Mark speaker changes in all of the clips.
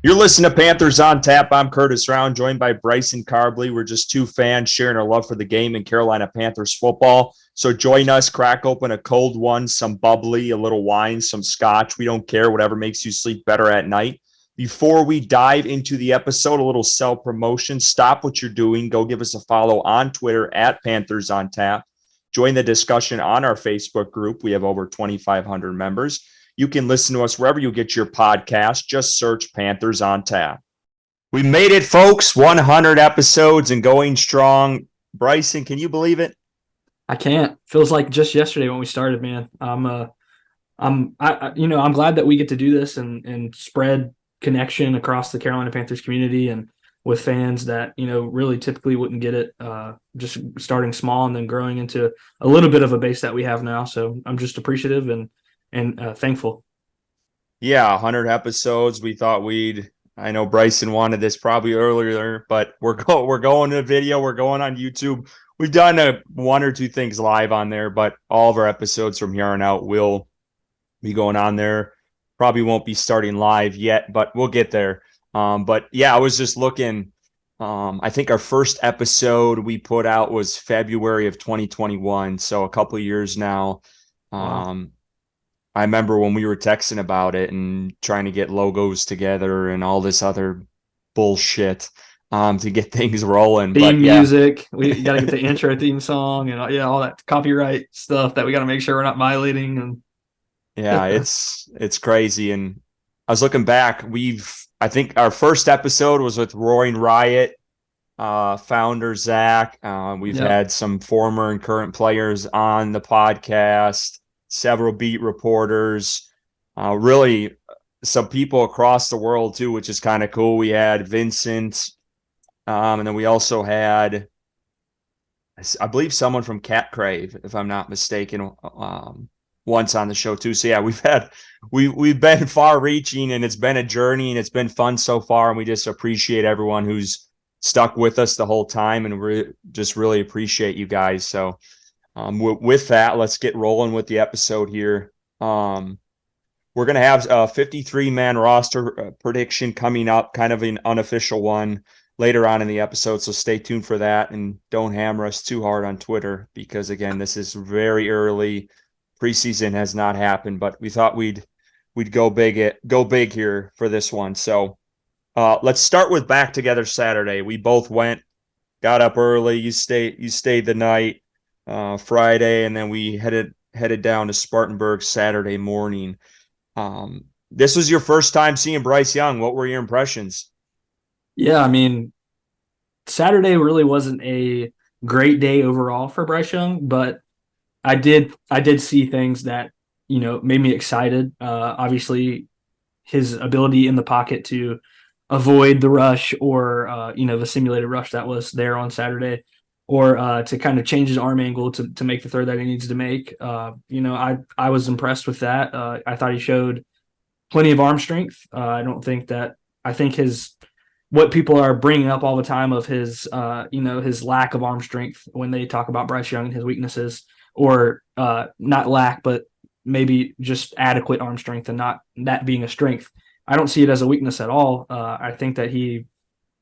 Speaker 1: You're listening to Panthers on Tap. I'm Curtis Rauen, joined by Bryson Karbley. We're just two fans sharing our love for the game and Carolina Panthers football. So join us, crack open a cold one, some bubbly, a little wine, some scotch. We don't care, whatever makes you sleep better at night. Before we dive into the episode, a little self-promotion. Stop what you're doing. Go give us a follow on Twitter at Panthers on Tap. Join the discussion on our Facebook group. We have over 2,500 members. You can listen to us wherever you get your podcast. Just search Panthers on Tap. We made it, folks. 100 episodes and going strong. Bryson, can you believe it?
Speaker 2: I can't. Feels like just yesterday when we started, man. I'm glad that we get to do this and spread connection across the Carolina Panthers community and with fans that, really typically wouldn't get it, just starting small and then growing into a little bit of a base that we have now. So I'm just appreciative and thankful.
Speaker 1: Yeah, 100 episodes. We thought I know Bryson wanted this probably earlier, but we're going to video. We're going on YouTube. We've done one or two things live on there, but all of our episodes from here on out will be going on there. Probably won't be starting live yet, but we'll get there. But yeah, I was just looking. I think our first episode we put out was February of 2021, so a couple of years now.
Speaker 2: Wow.
Speaker 1: I remember when we were texting about it and trying to get logos together and all this other bullshit to get things rolling. But
Speaker 2: Theme
Speaker 1: yeah,
Speaker 2: music. We got to get the intro theme song and all that copyright stuff that we got to make sure we're not violating.
Speaker 1: yeah, it's crazy. And I was looking back. I think our first episode was with Roaring Riot founder Zach. We've
Speaker 2: Yep.
Speaker 1: had some former and current players on the podcast, several beat reporters, really some people across the world too, which is kind of cool. We had Vincent, and then we also had, I believe, someone from Cat Crave, if I'm not mistaken, once on the show too. So yeah, we've been far-reaching, and it's been a journey, and it's been fun so far. And we just appreciate everyone who's stuck with us the whole time, and we just really appreciate you guys. So with that, let's get rolling with the episode here. We're going to have a 53-man roster prediction coming up, kind of an unofficial one later on in the episode. So stay tuned for that, and don't hammer us too hard on Twitter because, again, this is very early. Preseason has not happened, but we thought we'd go big here for this one. So let's start with Back Together Saturday. We both went, got up early. You stayed the night Friday, and then we headed down to Spartanburg Saturday morning. This was your first time seeing Bryce Young. What were your impressions?
Speaker 2: Yeah, I mean, Saturday really wasn't a great day overall for Bryce Young, but I did see things that made me excited. Obviously, his ability in the pocket to avoid the rush or the simulated rush that was there on Saturday, or to kind of change his arm angle to make the throw that he needs to make. I was impressed with that. I thought he showed plenty of arm strength. I think his what people are bringing up all the time of his his lack of arm strength when they talk about Bryce Young and his weaknesses, or not lack, but maybe just adequate arm strength and not that being a strength. I don't see it as a weakness at all. I think that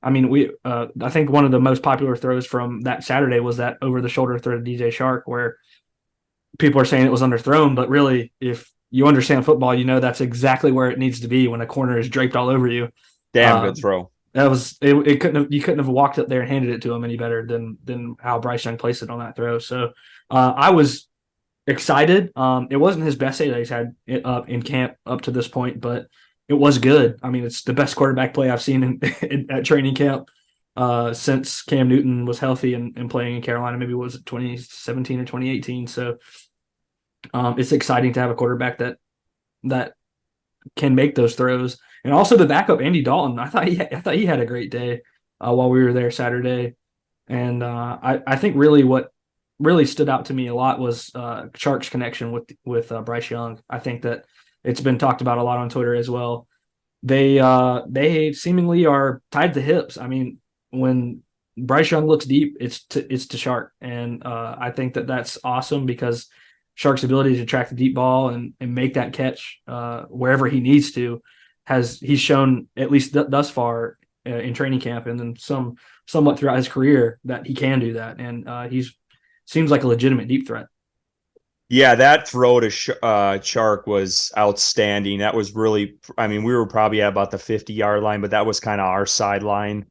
Speaker 2: I think one of the most popular throws from that Saturday was that over the shoulder throw to DJ Shark, where people are saying it was underthrown, but really, if you understand football, that's exactly where it needs to be when a corner is draped all over you.
Speaker 1: Damn
Speaker 2: Uh,
Speaker 1: good throw.
Speaker 2: that was it. You couldn't have walked up there and handed it to him any better than how Bryce Young placed it on that throw. So I was excited. It wasn't his best day that he's had in camp up to this point, but it was good. I mean, it's the best quarterback play I've seen at training camp since Cam Newton was healthy and playing in Carolina. Maybe it was 2017 or 2018. So it's exciting to have a quarterback that can make those throws. And also the backup, Andy Dalton. I thought he had a great day while we were there Saturday. And I think really what really stood out to me a lot was Shark's connection with Bryce Young. I think that it's been talked about a lot on Twitter as well. They seemingly are tied to hips. I mean, when Bryce Young looks deep, it's to Shark, and I think that that's awesome because Shark's ability to track the deep ball and make that catch wherever he needs to he's shown at least thus far in training camp and then somewhat throughout his career that he can do that, and he's seems like a legitimate deep threat.
Speaker 1: Yeah, that throw to Chark was outstanding. That was really, I mean, we were probably at about the 50-yard line, but that was kind of our sideline.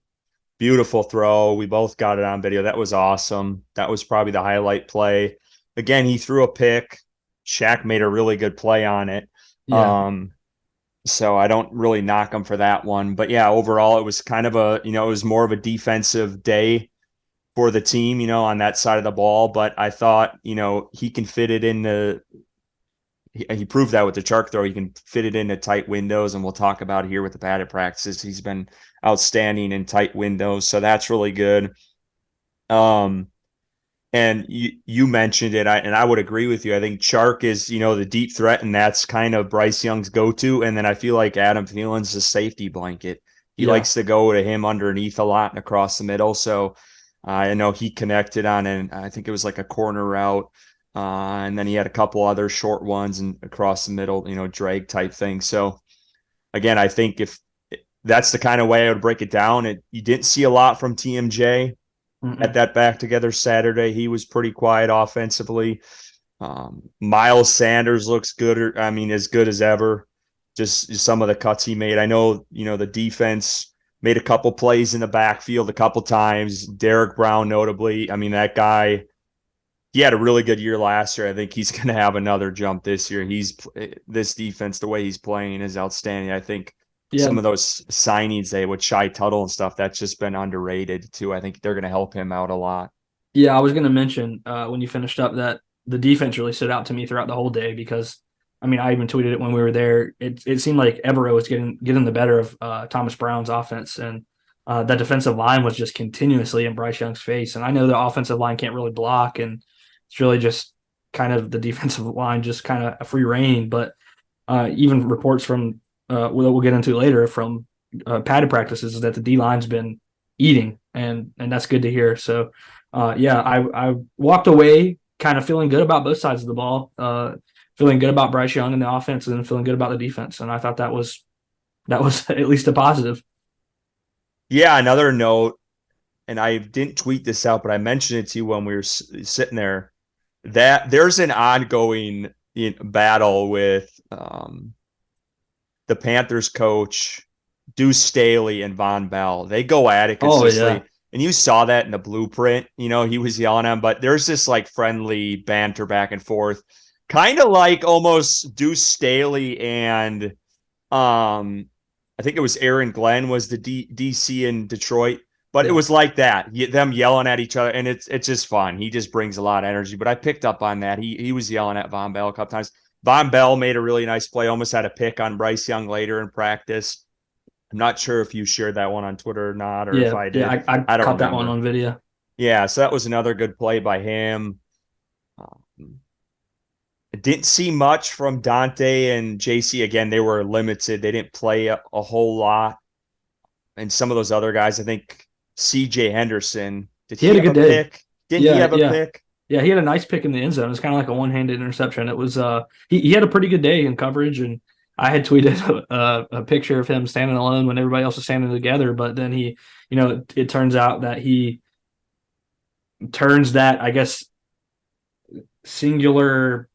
Speaker 1: Beautiful throw. We both got it on video. That was awesome. That was probably the highlight play. Again, he threw a pick. Shaq made a really good play on it.
Speaker 2: Yeah.
Speaker 1: So I don't really knock him for that one. But yeah, overall, it was kind of it was more of a defensive day for the team, on that side of the ball. But I thought, he can fit it into, he proved that with the Chark throw. He can fit it into tight windows, and we'll talk about it here with the padded practices. He's been outstanding in tight windows, so that's really good. And you mentioned it, and I would agree with you. I think Chark is, the deep threat, and that's kind of Bryce Young's go-to. And then I feel like Adam Thielen's the safety blanket. He likes to go to him underneath a lot and across the middle. So I know he connected on, and I think it was like a corner route. And then he had a couple other short ones and across the middle, drag type thing. So again, I think if that's the kind of way I would break it down, you didn't see a lot from TMJ at that Back Together Saturday. He was pretty quiet offensively. Miles Sanders looks good. I mean, as good as ever. Just some of the cuts he made. I know, the defense made a couple plays in the backfield a couple times. Derek Brown, notably. I mean, that guy, he had a really good year last year. I think he's going to have another jump this year. This defense, the way he's playing is outstanding. I think some of those signings with Shai Tuttle and stuff, that's just been underrated too. I think they're going to help him out a lot.
Speaker 2: Yeah, I was going to mention when you finished up that the defense really stood out to me throughout the whole day because, I mean, I even tweeted it when we were there. It seemed like Evero was getting the better of Thomas Brown's offense, and that defensive line was just continuously in Bryce Young's face. And I know the offensive line can't really block, and it's really just kind of the defensive line just kind of a free reign. But even reports from we'll get into later from padded practices is that the D line's been eating, and that's good to hear. So I walked away kind of feeling good about both sides of the ball, feeling good about Bryce Young and the offense, and then feeling good about the defense. And I thought that was at least a positive.
Speaker 1: Yeah, another note, and I didn't tweet this out, but I mentioned it to you when we were sitting there, that there's an ongoing battle with the Panthers coach, Deuce Staley and Von Bell. They go at it consistently. Oh, yeah. And you saw that in the blueprint. He was yelling at him, but there's this like friendly banter back and forth. Kind of like almost Deuce Staley and I think it was Aaron Glenn was the DC in Detroit. But it was like that, them yelling at each other, and it's just fun. He just brings a lot of energy. But I picked up on that. He was yelling at Von Bell a couple times. Von Bell made a really nice play, almost had a pick on Bryce Young later in practice. I'm not sure if you shared that one on Twitter or not, or if I did.
Speaker 2: Yeah, I don't caught that one on video.
Speaker 1: Yeah, so that was another good play by him. I didn't see much from Dante and JC. Again, they were limited. They didn't play a whole lot. And some of those other guys, I think CJ Henderson, did he
Speaker 2: had a good day.
Speaker 1: Pick? Didn't he have a pick?
Speaker 2: Yeah, he had a nice pick in the end zone. It's kind of like a one-handed interception. It was he had a pretty good day in coverage, and I had tweeted a picture of him standing alone when everybody else was standing together. But then he, it turns out that he turns that, I guess, singular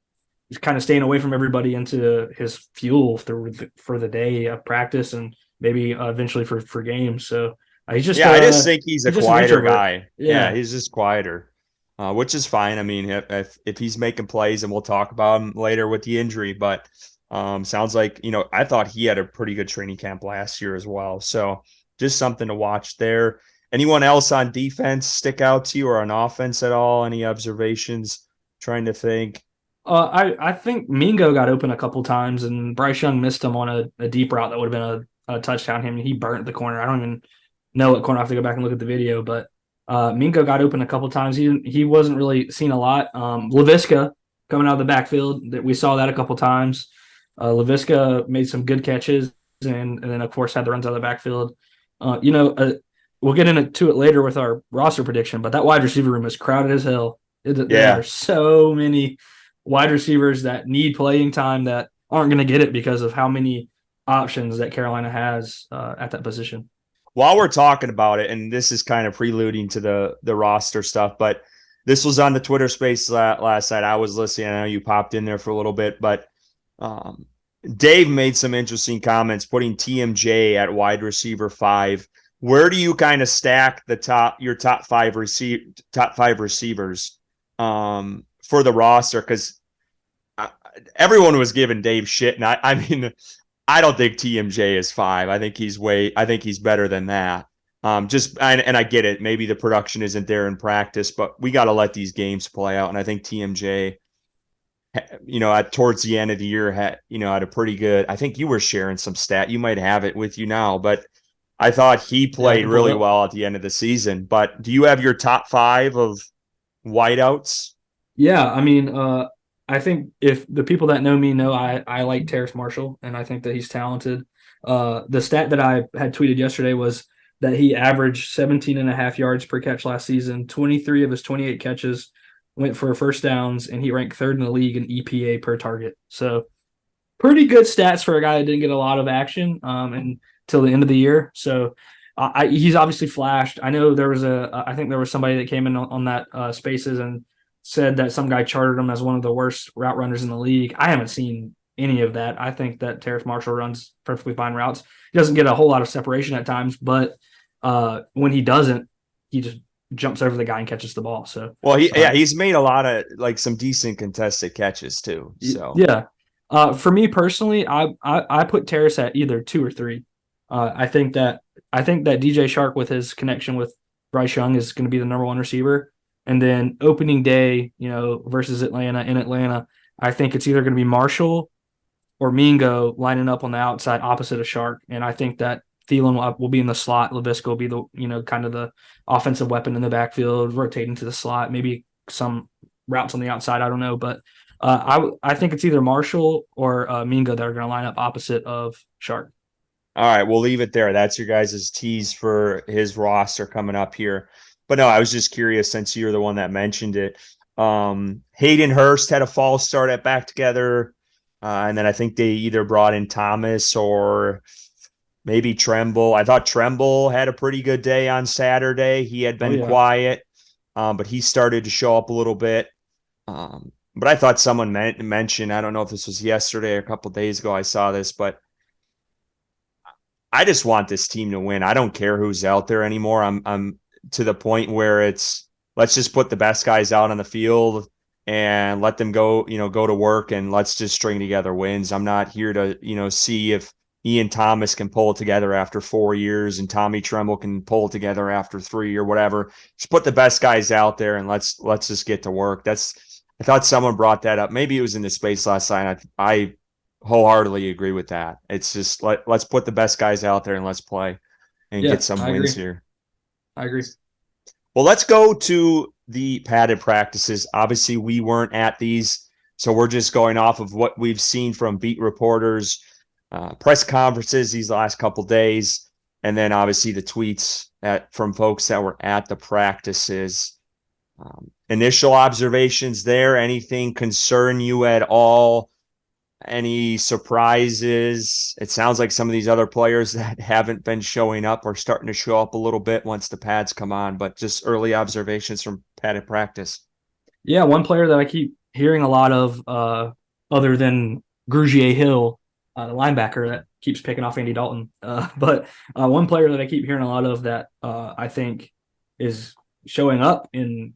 Speaker 2: kind of staying away from everybody into his fuel for the day of practice and maybe eventually for games. So he's just
Speaker 1: I just think he's a quieter guy.
Speaker 2: Yeah,
Speaker 1: he's just quieter, which is fine. I mean, if he's making plays, and we'll talk about him later with the injury, but sounds like I thought he had a pretty good training camp last year as well. So just something to watch there. Anyone else on defense stick out to you, or on offense at all? Any observations? Trying to think.
Speaker 2: I think Mingo got open a couple times, and Bryce Young missed him on a deep route that would have been a touchdown. He burnt the corner. I don't even know what corner. I have to go back and look at the video, but Mingo got open a couple times. He wasn't really seen a lot. Laviska coming out of the backfield, that we saw that a couple times. Laviska made some good catches, and then of course had the runs out of the backfield. We'll get into it later with our roster prediction, but that wide receiver room is crowded as hell. There are so many wide receivers that need playing time that aren't going to get it because of how many options that Carolina has at that position.
Speaker 1: While we're talking about it, and this is kind of preluding to the roster stuff, but this was on the Twitter space last night. I was listening. I know you popped in there for a little bit, but um, Dave made some interesting comments putting TMJ at wide receiver 5. Where do you kind of stack your top five receivers for the roster? Because everyone was giving Dave shit, and I mean, I don't think TMJ is 5. I think he's better than that. And I get it. Maybe the production isn't there in practice, but we got to let these games play out. And I think TMJ, towards the end of the year, had a pretty good. I think you were sharing some stat. You might have it with you now, but I thought he played really well at the end of the season. But do you have your top 5 of wideouts?
Speaker 2: Yeah, I mean, I think if the people that know me know I like Terrace Marshall, and I think that he's talented. The stat that I had tweeted yesterday was that he averaged 17 and a half yards per catch last season. 23 of his 28 catches went for first downs, and he ranked 3rd in the league in EPA per target. So pretty good stats for a guy that didn't get a lot of action until the end of the year. So he's obviously flashed. I know I think there was somebody that came in on that Spaces and said that some guy charted him as one of the worst route runners in the league. I haven't seen any of that. I think that Terrace Marshall runs perfectly fine routes. He doesn't get a whole lot of separation at times, but when he doesn't, he just jumps over the guy and catches the ball. So,
Speaker 1: he's made a lot of some decent contested catches too. So
Speaker 2: yeah, for me personally, I put Terrace at either 2 or 3. I think that DJ Shark with his connection with Bryce Young is going to be the number 1 receiver. And then opening day, versus Atlanta in Atlanta, I think it's either going to be Marshall or Mingo lining up on the outside opposite of Shark. And I think that Thielen will be in the slot. Laviska will be the, kind of the offensive weapon in the backfield, rotating to the slot, maybe some routes on the outside. I don't know. But I think it's either Marshall or Mingo that are going to line up opposite of Shark.
Speaker 1: All right, we'll leave it there. That's your guys' tease for his roster coming up here. But no, I was just curious since you're the one that mentioned it. Hayden Hurst had a false start at Back Together. And then I think they either brought in Thomas or maybe Tremble. I thought Tremble had a pretty good day on Saturday. He had been quiet, but he started to show up a little bit. But I thought someone mentioned, I don't know if this was yesterday or a couple of days ago I saw this, but I just want this team to win. I don't care who's out there anymore. I'm to the point where it's let's just put the best guys out on the field and let them go to work, and let's just string together wins. I'm not here to, see if Ian Thomas can pull it together after 4 years and Tommy Tremble can pull it together after 3 or whatever. Just put the best guys out there and let's just get to work. I thought someone brought that up. Maybe it was in the space last night. I wholeheartedly agree with that. It's just let's put the best guys out there and let's play and get some wins here.
Speaker 2: I agree.
Speaker 1: Well, let's go to the padded practices. Obviously, we weren't at these, so we're just going off of what we've seen from beat reporters, press conferences these last couple days, and then obviously the tweets from folks that were at the practices. Initial observations there, anything concern you at all? Any surprises? It sounds like some of these other players that haven't been showing up are starting to show up a little bit once the pads come on, but just early observations from padded practice.
Speaker 2: Yeah, one player that I keep hearing a lot of, other than Grugier Hill, the linebacker that keeps picking off Andy Dalton. But one player that I keep hearing a lot of that I think is showing up in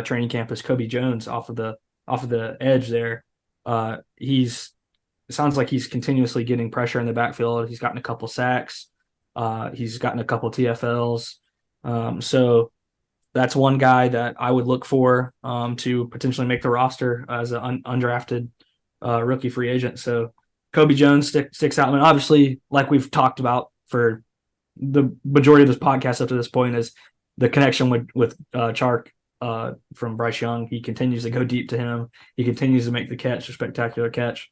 Speaker 2: training camp is Kobe Jones off of the edge there. It sounds like he's continuously getting pressure in the backfield. He's gotten a couple sacks. He's gotten a couple TFLs. So that's one guy that I would look for to potentially make the roster as an undrafted rookie free agent. So Kobe Jones sticks out. I mean, obviously, like we've talked about for the majority of this podcast up to this point, is the connection with Chark from Bryce Young. He continues to go deep to him. He continues to make the catch, a spectacular catch.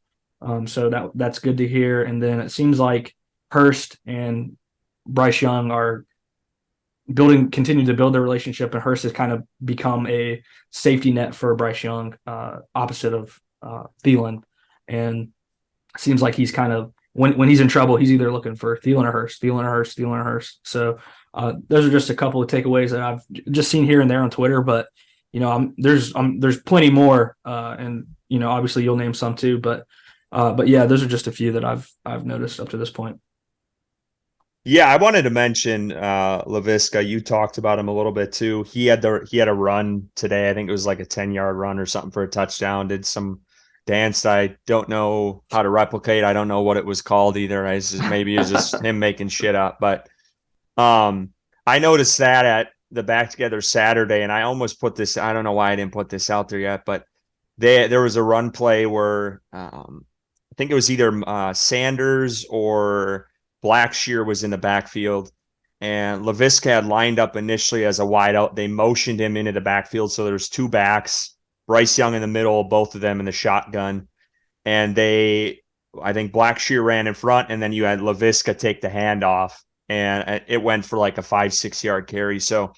Speaker 2: So that's good to hear. And then it seems like Hurst and Bryce Young are continue to build their relationship, and Hurst has kind of become a safety net for Bryce Young, opposite of Thielen. And it seems like he's kind of when he's in trouble, he's either looking for Thielen or Hurst, Thielen or Hurst, Thielen or Hurst. So those are just a couple of takeaways that I've just seen here and there on Twitter. But there's plenty more, and obviously you'll name some too. But yeah, those are just a few that I've noticed up to this point.
Speaker 1: Yeah, I wanted to mention Laviska. You talked about him a little bit too. He had a run today. I think it was like a 10-yard run or something for a touchdown. Did some dance I don't know how to replicate. I don't know what it was called either. Maybe it was just him making shit up. But I noticed that at the Back Together Saturday, and I almost put this. I don't know why I didn't put this out there yet, but there was a run play where I think it was either Sanders or Blackshear was in the backfield, and Laviska had lined up initially as a wideout. They motioned him into the backfield, so there's two backs, Bryce Young in the middle, both of them in the shotgun, and I think Blackshear ran in front, and then you had Laviska take the handoff, and it went for like a 5-6 yard carry. So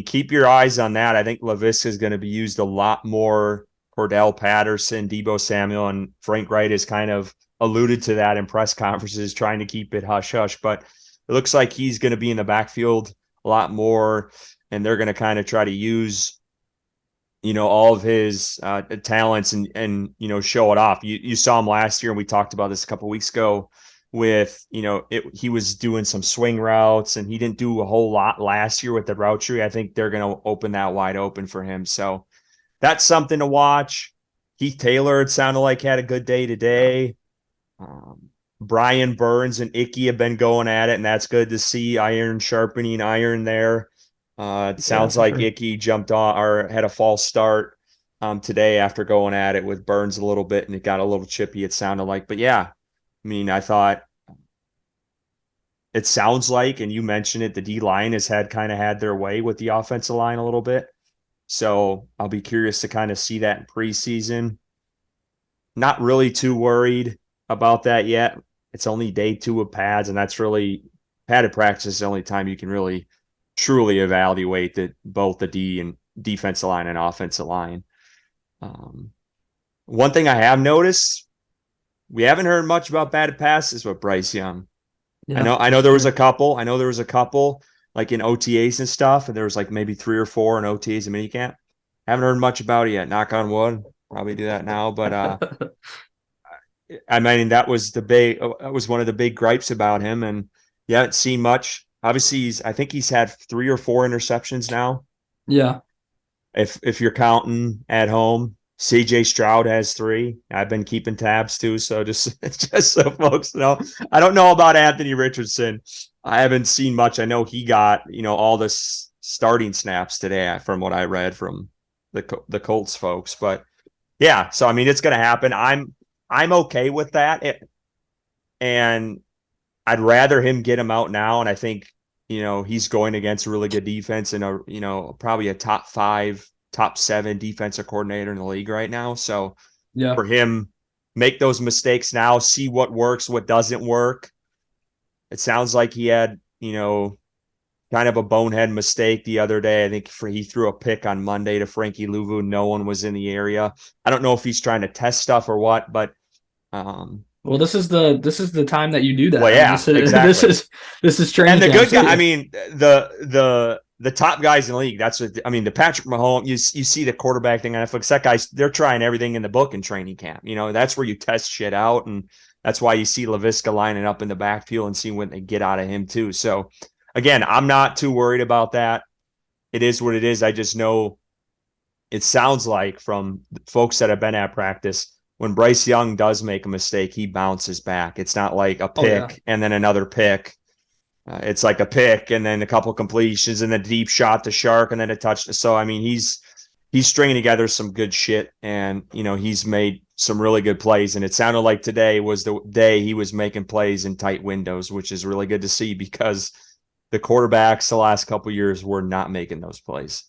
Speaker 1: keep your eyes on that. I think Laviska is going to be used a lot more. Cordell Patterson, Deebo Samuel, and Frank Wright has kind of alluded to that in press conferences, trying to keep it hush-hush. But it looks like he's going to be in the backfield a lot more, and they're going to kind of try to use, all of his talents and show it off. You saw him last year, and we talked about this a couple of weeks ago with, he was doing some swing routes, and he didn't do a whole lot last year with the route tree. I think they're going to open that wide open for him. So that's something to watch. Keith Taylor, it sounded like, had a good day today. Brian Burns and Icky have been going at it, and that's good to see. Iron sharpening iron there. It sounds like sure. Icky jumped on or had a false start today after going at it with Burns a little bit, and it got a little chippy, it sounded like. But yeah, I thought it sounds like, and you mentioned it, the D-line has had their way with the offensive line a little bit. So I'll be curious to kind of see that in preseason. Not really too worried about that yet. It's only day 2 of pads, and that's really padded practice is the only time you can really truly evaluate both the D and defensive line and offensive line. One thing I have noticed, we haven't heard much about batted passes with Bryce Young. Yeah, I know there was a couple. Like in OTAs and stuff, and there was like maybe 3 or 4 in OTAs and minicamp. Haven't heard much about it yet. Knock on wood. Probably do that now, but that was one of the big gripes about him, and you haven't seen much. Obviously, I think he's had 3 or 4 interceptions now.
Speaker 2: Yeah.
Speaker 1: If you're counting at home, CJ Stroud has 3. I've been keeping tabs too, so just so folks know. I don't know about Anthony Richardson. I haven't seen much. I know he got, all the starting snaps today from what I read from the Colts folks. But yeah, so it's going to happen. I'm okay with that. And I'd rather him get him out now. And I think, he's going against a really good defense and probably a top 5, top 7 defensive coordinator in the league right now. So yeah, for him, make those mistakes now, see what works, what doesn't work. It sounds like he had, kind of a bonehead mistake the other day. I think he threw a pick on Monday to Frankie Louvu. No one was in the area. I don't know if he's trying to test stuff or what, but
Speaker 2: well, this is the time that you do that.
Speaker 1: Well, yeah, exactly.
Speaker 2: This is training.
Speaker 1: And the good guy, the top guys in the league. That's what the Patrick Mahomes. You see the quarterback thing on Netflix. That guy's they're trying everything in the book in training camp. That's where you test shit out, and that's why you see Laviska lining up in the backfield and see what they get out of him too. So again, I'm not too worried about that. It is what it is. I just know it sounds like from folks that have been at practice, when Bryce Young does make a mistake, he bounces back. It's not like a pick and then another pick. It's like a pick and then a couple completions and a deep shot to Shark and then a touch. So, he's stringing together some good shit, and, he's made some really good plays. And it sounded like today was the day he was making plays in tight windows, which is really good to see because the quarterbacks the last couple of years were not making those plays.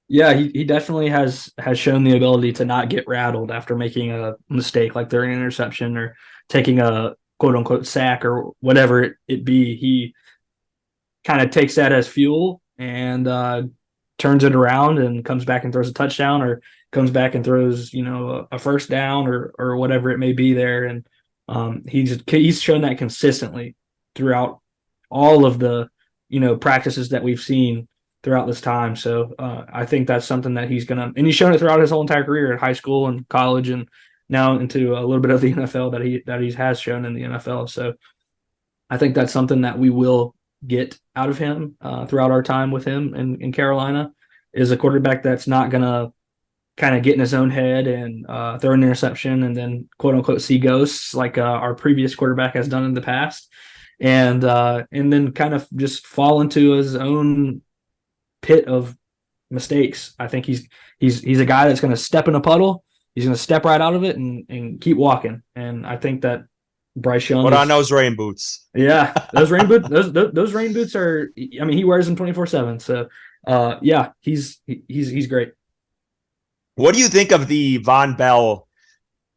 Speaker 2: Yeah, he definitely has shown the ability to not get rattled after making a mistake, like throwing an interception or taking a quote unquote sack or whatever it be. He kind of takes that as fuel and turns it around and comes back and throws a touchdown or comes back and throws, a first down or whatever it may be there. And He's shown that consistently throughout all of the practices that we've seen throughout this time. So I think that's something that he's shown it throughout his whole entire career in high school and college, and now into a little bit of the NFL that he has shown in the NFL. So I think that's something that we will get out of him throughout our time with him in Carolina, is a quarterback that's not going to kind of get in his own head and throw an interception and then quote unquote see ghosts like our previous quarterback has done in the past, and then kind of just fall into his own pit of mistakes. I think he's a guy that's going to step in a puddle. He's going to step right out of it and keep walking. And I think that Bryce Young.
Speaker 1: Put on those rain boots.
Speaker 2: Yeah, those rain boots. Those rain boots are. I mean, he wears them 24/7. So, yeah, he's great.
Speaker 1: What do you think of the Von Bell,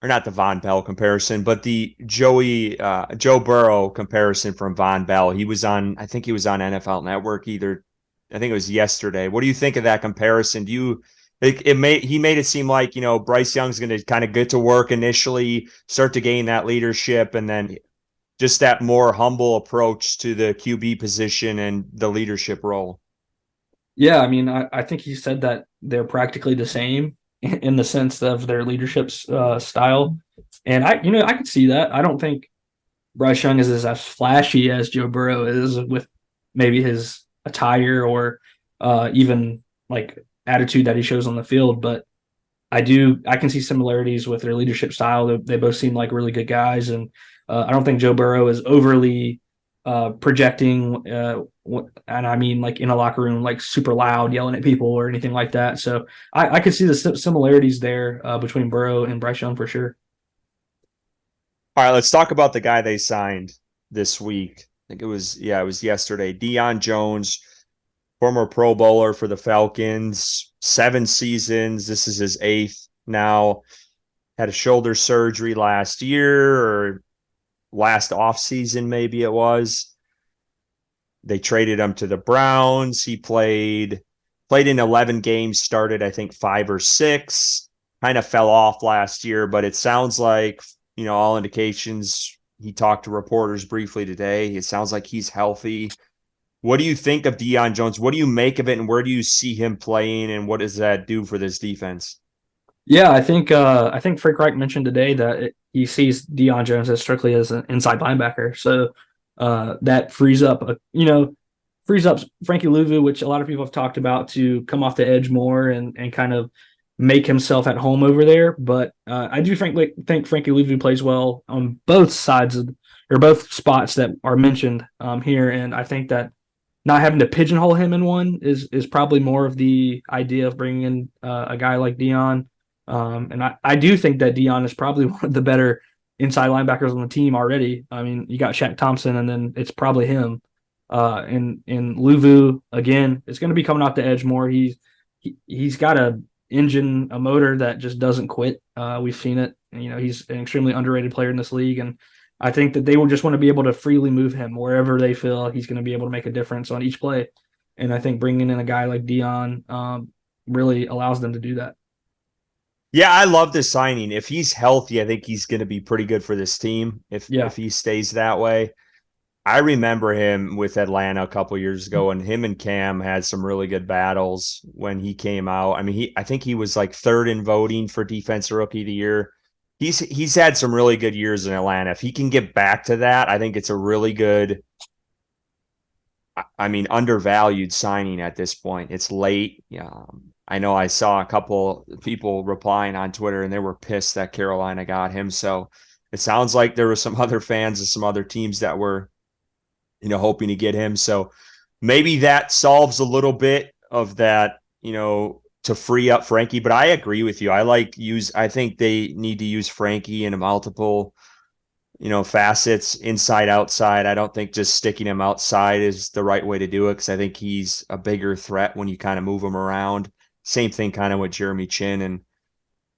Speaker 1: or not the Von Bell comparison, but the Joe Burrow comparison from Von Bell? I think he was on NFL Network I think it was yesterday. What do you think of that comparison? He made it seem like, Bryce Young's going to kind of get to work initially, start to gain that leadership, and then just that more humble approach to the QB position and the leadership role.
Speaker 2: Yeah, I mean, I think he said that they're practically the same in the sense of their leadership style, and I could see that. I don't think Bryce Young is as flashy as Joe Burrow is with maybe his attire or even like attitude that he shows on the field, but I can see similarities with their leadership style. They both seem like really good guys, and I don't think Joe Burrow is overly projecting, and I mean like in a locker room, like super loud, yelling at people or anything like that. So I could see the similarities there between Burrow and Bryce Young for sure.
Speaker 1: All right, let's talk about the guy they signed this week. I think it was yesterday. Deion Jones, former Pro Bowler for the Falcons, 7 seasons. This is his 8th now. Had a shoulder surgery last year, or last offseason, maybe it was. They traded him to the Browns. He played in 11 games, started, I think, 5 or 6. Kind of fell off last year, but it sounds like, all indications, he talked to reporters briefly today. It sounds like he's healthy. What do you think of Deion Jones? What do you make of it, and where do you see him playing, and what does that do for this defense?
Speaker 2: Yeah, I think Frank Reich mentioned today that he sees Deion Jones as strictly as an inside linebacker. So that frees up Frankie Louvu, which a lot of people have talked about, to come off the edge more and kind of make himself at home over there. But I do think Frankie Louvu plays well on both sides or both spots that are mentioned here, and I think that not having to pigeonhole him in one is probably more of the idea of bringing in a guy like Deion. And I do think that Deion is probably one of the better inside linebackers on the team already. I mean, you got Shaq Thompson, and then it's probably him. And Louvu, again, it's going to be coming off the edge more. He's got a motor that just doesn't quit. We've seen it. And, he's an extremely underrated player in this league, and I think that they will just want to be able to freely move him wherever they feel he's going to be able to make a difference on each play. And I think bringing in a guy like Deion really allows them to do that.
Speaker 1: Yeah, I love this signing. If he's healthy, I think he's going to be pretty good for this team if he stays that way. I remember him with Atlanta a couple years ago, and him and Cam had some really good battles when he came out. I mean, I think he was like 3rd in voting for Defensive Rookie of the Year. He's had some really good years in Atlanta. If he can get back to that, I think it's a really good, undervalued signing at this point. It's late. I know I saw a couple people replying on Twitter, and they were pissed that Carolina got him. So it sounds like there were some other fans of some other teams that were, hoping to get him. So maybe that solves a little bit of that, to free up Frankie. But I agree with you. I think they need to use Frankie in multiple, facets, inside, outside. I don't think just sticking him outside is the right way to do it, because I think he's a bigger threat when you kind of move him around. Same thing kind of with Jeremy Chin. And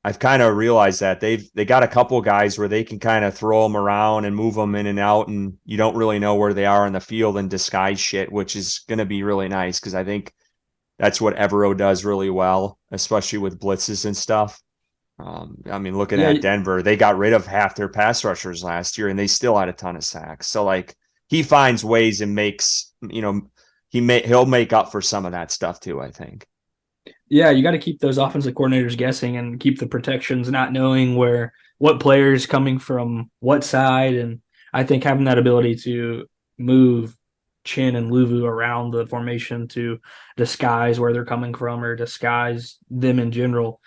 Speaker 1: I've kind of realized that they got a couple guys where they can kind of throw them around and move them in and out, and you don't really know where they are on the field and disguise shit, which is going to be really nice, because I think that's what Evero does really well, especially with blitzes and stuff. I mean, looking
Speaker 2: Yeah,
Speaker 1: at Denver, they got rid of half their pass rushers last year, and they still had a ton of sacks. So like he finds ways and makes he'll make up for some of that stuff too, I think.
Speaker 2: yeah, you got to keep those offensive coordinators guessing and keep the protections, not knowing where what player is coming from what side. And I think having that ability to move Chin and Luvu around the formation to disguise where they're coming from or disguise them in general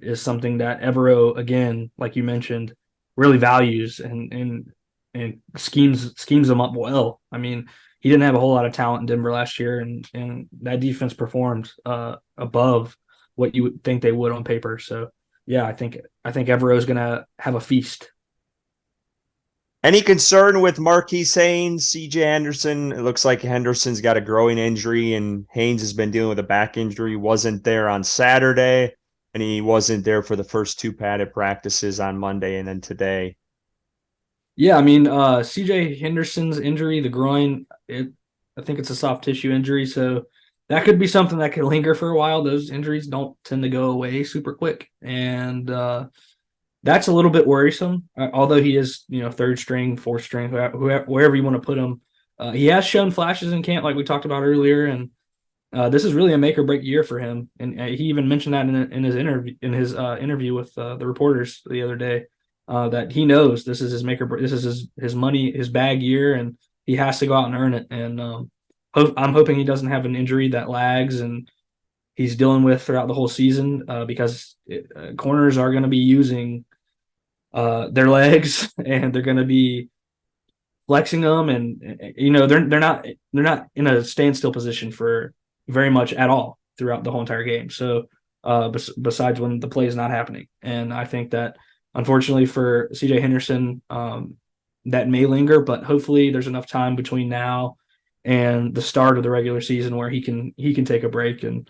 Speaker 2: is something that Evero, again, like you mentioned, really values and schemes them up well. I mean, he didn't have a whole lot of talent in Denver last year, and that defense performed above what you would think they would on paper. So yeah, I think Evero is going to have a feast.
Speaker 1: Any concern with Marquise Haynes, CJ Henderson? It looks like Henderson's got a growing injury, and Haynes has been dealing with a back injury. Wasn't there on Saturday, and he wasn't there for the first two padded practices on Monday and then today.
Speaker 2: Yeah, I mean, CJ Henderson's injury, the groin, I think it's a soft tissue injury, so that could be something that could linger for a while. Those injuries don't tend to go away super quick, and that's a little bit worrisome. Although he is, third string, fourth string, wherever you want to put him, he has shown flashes in camp, like we talked about earlier, and this is really a make or break year for him. And he even mentioned that in his interview with the reporters the other day, that he knows this is his make or break. This is his money, his bag year, and he has to go out and earn it. And I'm hoping he doesn't have an injury that lags and he's dealing with throughout the whole season, because corners are going to be using their legs and they're going to be flexing them, and they're not in a standstill position for very much at all throughout the whole entire game. So besides when the play is not happening, and I think that unfortunately for CJ Henderson, that may linger, but hopefully there's enough time between now and the start of the regular season where he can take a break and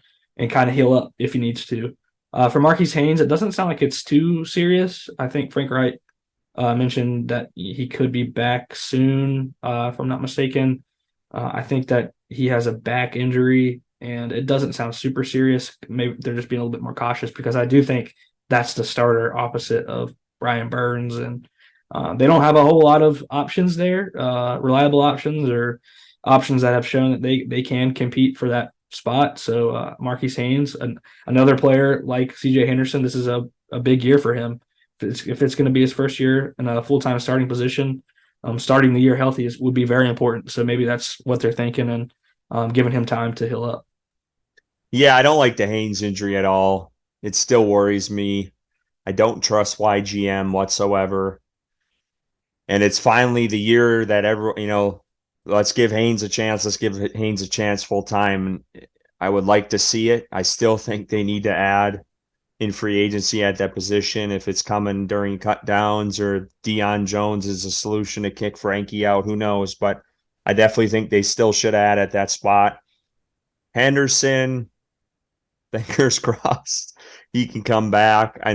Speaker 2: kind of heal up if he needs to. For Marquise Haynes, it doesn't sound like it's too serious. I think Frank Wright mentioned that he could be back soon, if I'm not mistaken. I think that he has a back injury, and it doesn't sound super serious. Maybe they're just being a little bit more cautious because I do think that's the starter opposite of Brian Burns, and they don't have a whole lot of options there, reliable options or options that have shown that they can compete for that spot. So Marquise Haynes, another player like CJ Henderson, this is a big year for him. If it's going to be his first year in a full-time starting position, starting the year healthy would be very important. So maybe that's what they're thinking, and giving him time to heal up.
Speaker 1: Yeah, I don't like the Haynes injury at all. It still worries me. I don't trust YGM whatsoever. And it's finally the year that let's give Haynes a chance. Let's give Haynes a chance full time. I would like to see it. I still think they need to add in free agency at that position. If it's coming during cut downs or Deion Jones is a solution to kick Frankie out, who knows? But I definitely think they still should add at that spot. Henderson, fingers crossed, he can come back. I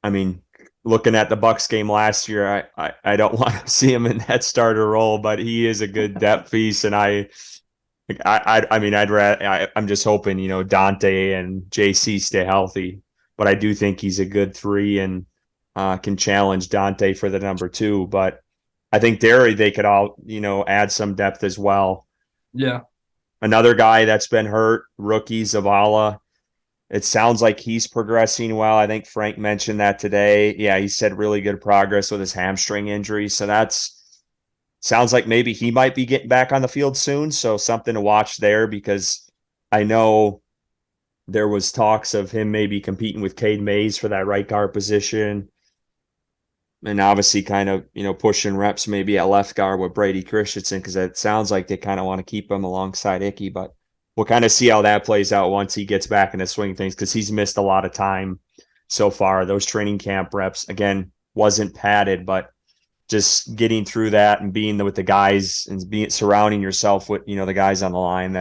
Speaker 1: mean, looking at the Bucks game last year, I don't want to see him in that starter role, but he is a good depth piece, and I'm just hoping Dante and JC stay healthy, but I do think he's a good three and can challenge Dante for the number two. But I think they could all add some depth as well.
Speaker 2: Yeah.
Speaker 1: Another guy that's been hurt, rookie Zavala. It sounds like he's progressing well. I think Frank mentioned that today. Yeah, he said really good progress with his hamstring injury. So sounds like maybe he might be getting back on the field soon. So something to watch there, because I know there was talks of him maybe competing with Cade Mays for that right guard position. And obviously kind of, pushing reps maybe at left guard with Brady Christensen, because it sounds like they kind of want to keep him alongside Icky. But we'll kind of see how that plays out once he gets back into swing things, because he's missed a lot of time so far. Those training camp reps, again, wasn't padded, but just getting through that and being with the guys and surrounding yourself with, the guys on the line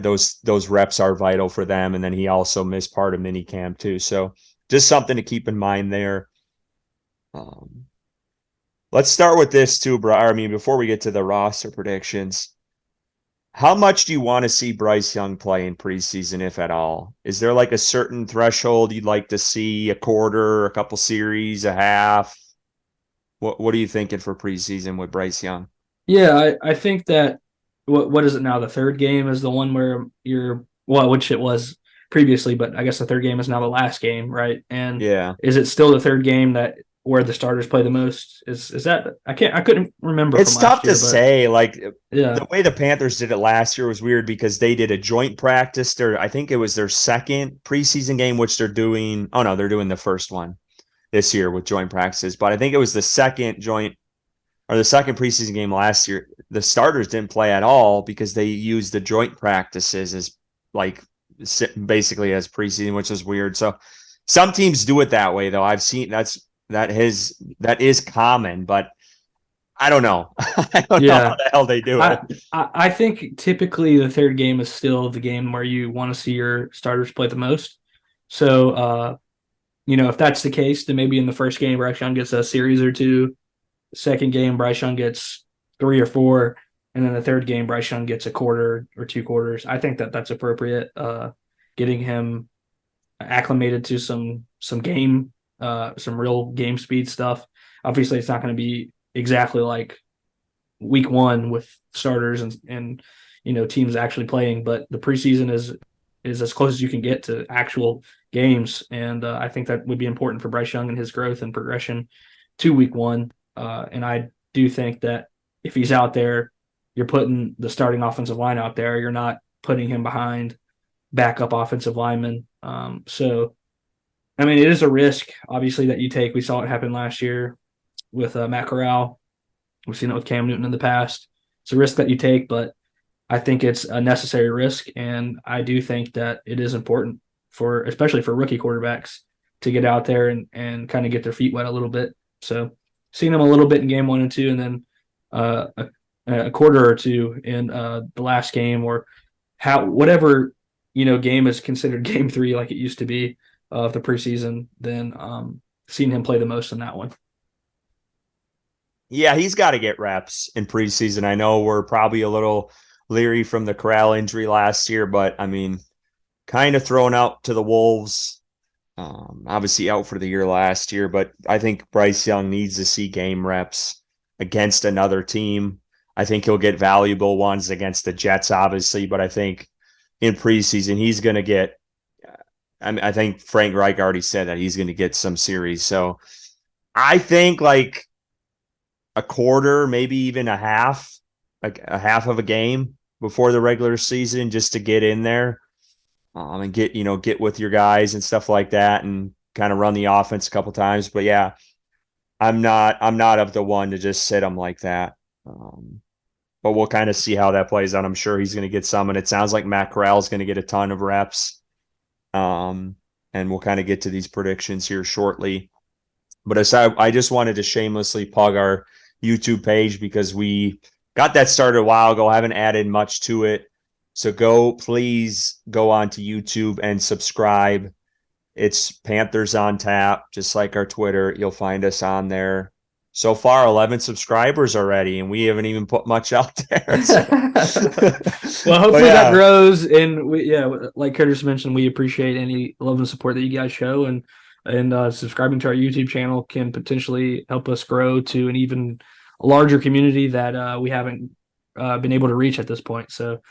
Speaker 1: those reps are vital for them. And then he also missed part of mini camp too. So just something to keep in mind there. Let's start with this too, bro. I mean, before we get to the roster predictions, How much do you want to see Bryce Young play in preseason, if at all? Is there like a certain threshold you'd like to see? A quarter, a couple series, a half? What are you thinking for preseason with Bryce Young?
Speaker 2: Yeah, I think that what is it now? The third game is the one where you're well, which it was previously, but I guess the third game is now the last game, right? And
Speaker 1: Yeah.
Speaker 2: is it still the third game that where the starters play the most? Is that I couldn't remember from
Speaker 1: It's tough
Speaker 2: last
Speaker 1: to
Speaker 2: year, but
Speaker 1: say. Like the
Speaker 2: yeah.
Speaker 1: way the Panthers did it last year was weird because they did a joint practice. I think it was their second preseason game, which they're doing. Oh no, they're doing the first one this year with joint practices. But I think it was the second joint or the second preseason game last year. The starters didn't play at all because they used the joint practices as like basically as preseason, which is weird. So some teams do it that way, though. I've seen that is common, but I don't know. I don't know how
Speaker 2: Yeah.
Speaker 1: the hell they do it.
Speaker 2: I think typically the third game is still the game where you want to see your starters play the most. So if that's the case, then maybe in the first game Bryce Young gets a series or two. Second game, Bryce Young gets 3 or 4, and then the third game, Bryce Young gets a quarter or 2 quarters. I think that that's appropriate. Getting him acclimated to some real game speed stuff. Obviously, it's not going to be exactly like week one with starters and teams actually playing, but the preseason is as close as you can get to actual games, and I think that would be important for Bryce Young and his growth and progression to week one. And I do think that if he's out there, you're putting the starting offensive line out there. You're not putting him behind backup offensive linemen. So, I mean, it is a risk, obviously, that you take. We saw it happen last year with Matt Corral. We've seen it with Cam Newton in the past. It's a risk that you take, but I think it's a necessary risk. And I do think that it is important especially for rookie quarterbacks, to get out there and kind of get their feet wet a little bit. So, seen him a little bit in game 1 and 2, and then uh, a quarter or two in the last game, or whatever game is considered game 3, like it used to be of the preseason. Then seen him play the most in that one.
Speaker 1: Yeah, he's got to get reps in preseason. I know we're probably a little leery from the Corral injury last year, but I mean, kind of thrown out to the Wolves. Obviously out for the year last year, but I think Bryce Young needs to see game reps against another team. I think he'll get valuable ones against the Jets, obviously, but I think in preseason he's going to get. I mean, I think Frank Reich already said that he's going to get some series. So I think like a quarter, maybe even a half, like a half of a game before the regular season, just to get in there and get with your guys and stuff like that, and kind of run the offense a couple times. But yeah, I'm not of the one to just sit him like that. But we'll kind of see how that plays out. I'm sure he's going to get some, and it sounds like Matt Corral is going to get a ton of reps. And we'll kind of get to these predictions here shortly. But aside, I just wanted to shamelessly plug our YouTube page because we got that started a while ago. I haven't added much to it. So please go on to YouTube and subscribe. It's Panthers on Tap, just like our Twitter. You'll find us on there. So far, 11 subscribers already, and we haven't even put much out there. So.
Speaker 2: Well, hopefully
Speaker 1: yeah.
Speaker 2: that grows, and like Curtis mentioned, we appreciate any love and support that you guys show, and subscribing to our YouTube channel can potentially help us grow to an even larger community that we haven't been able to reach at this point. So,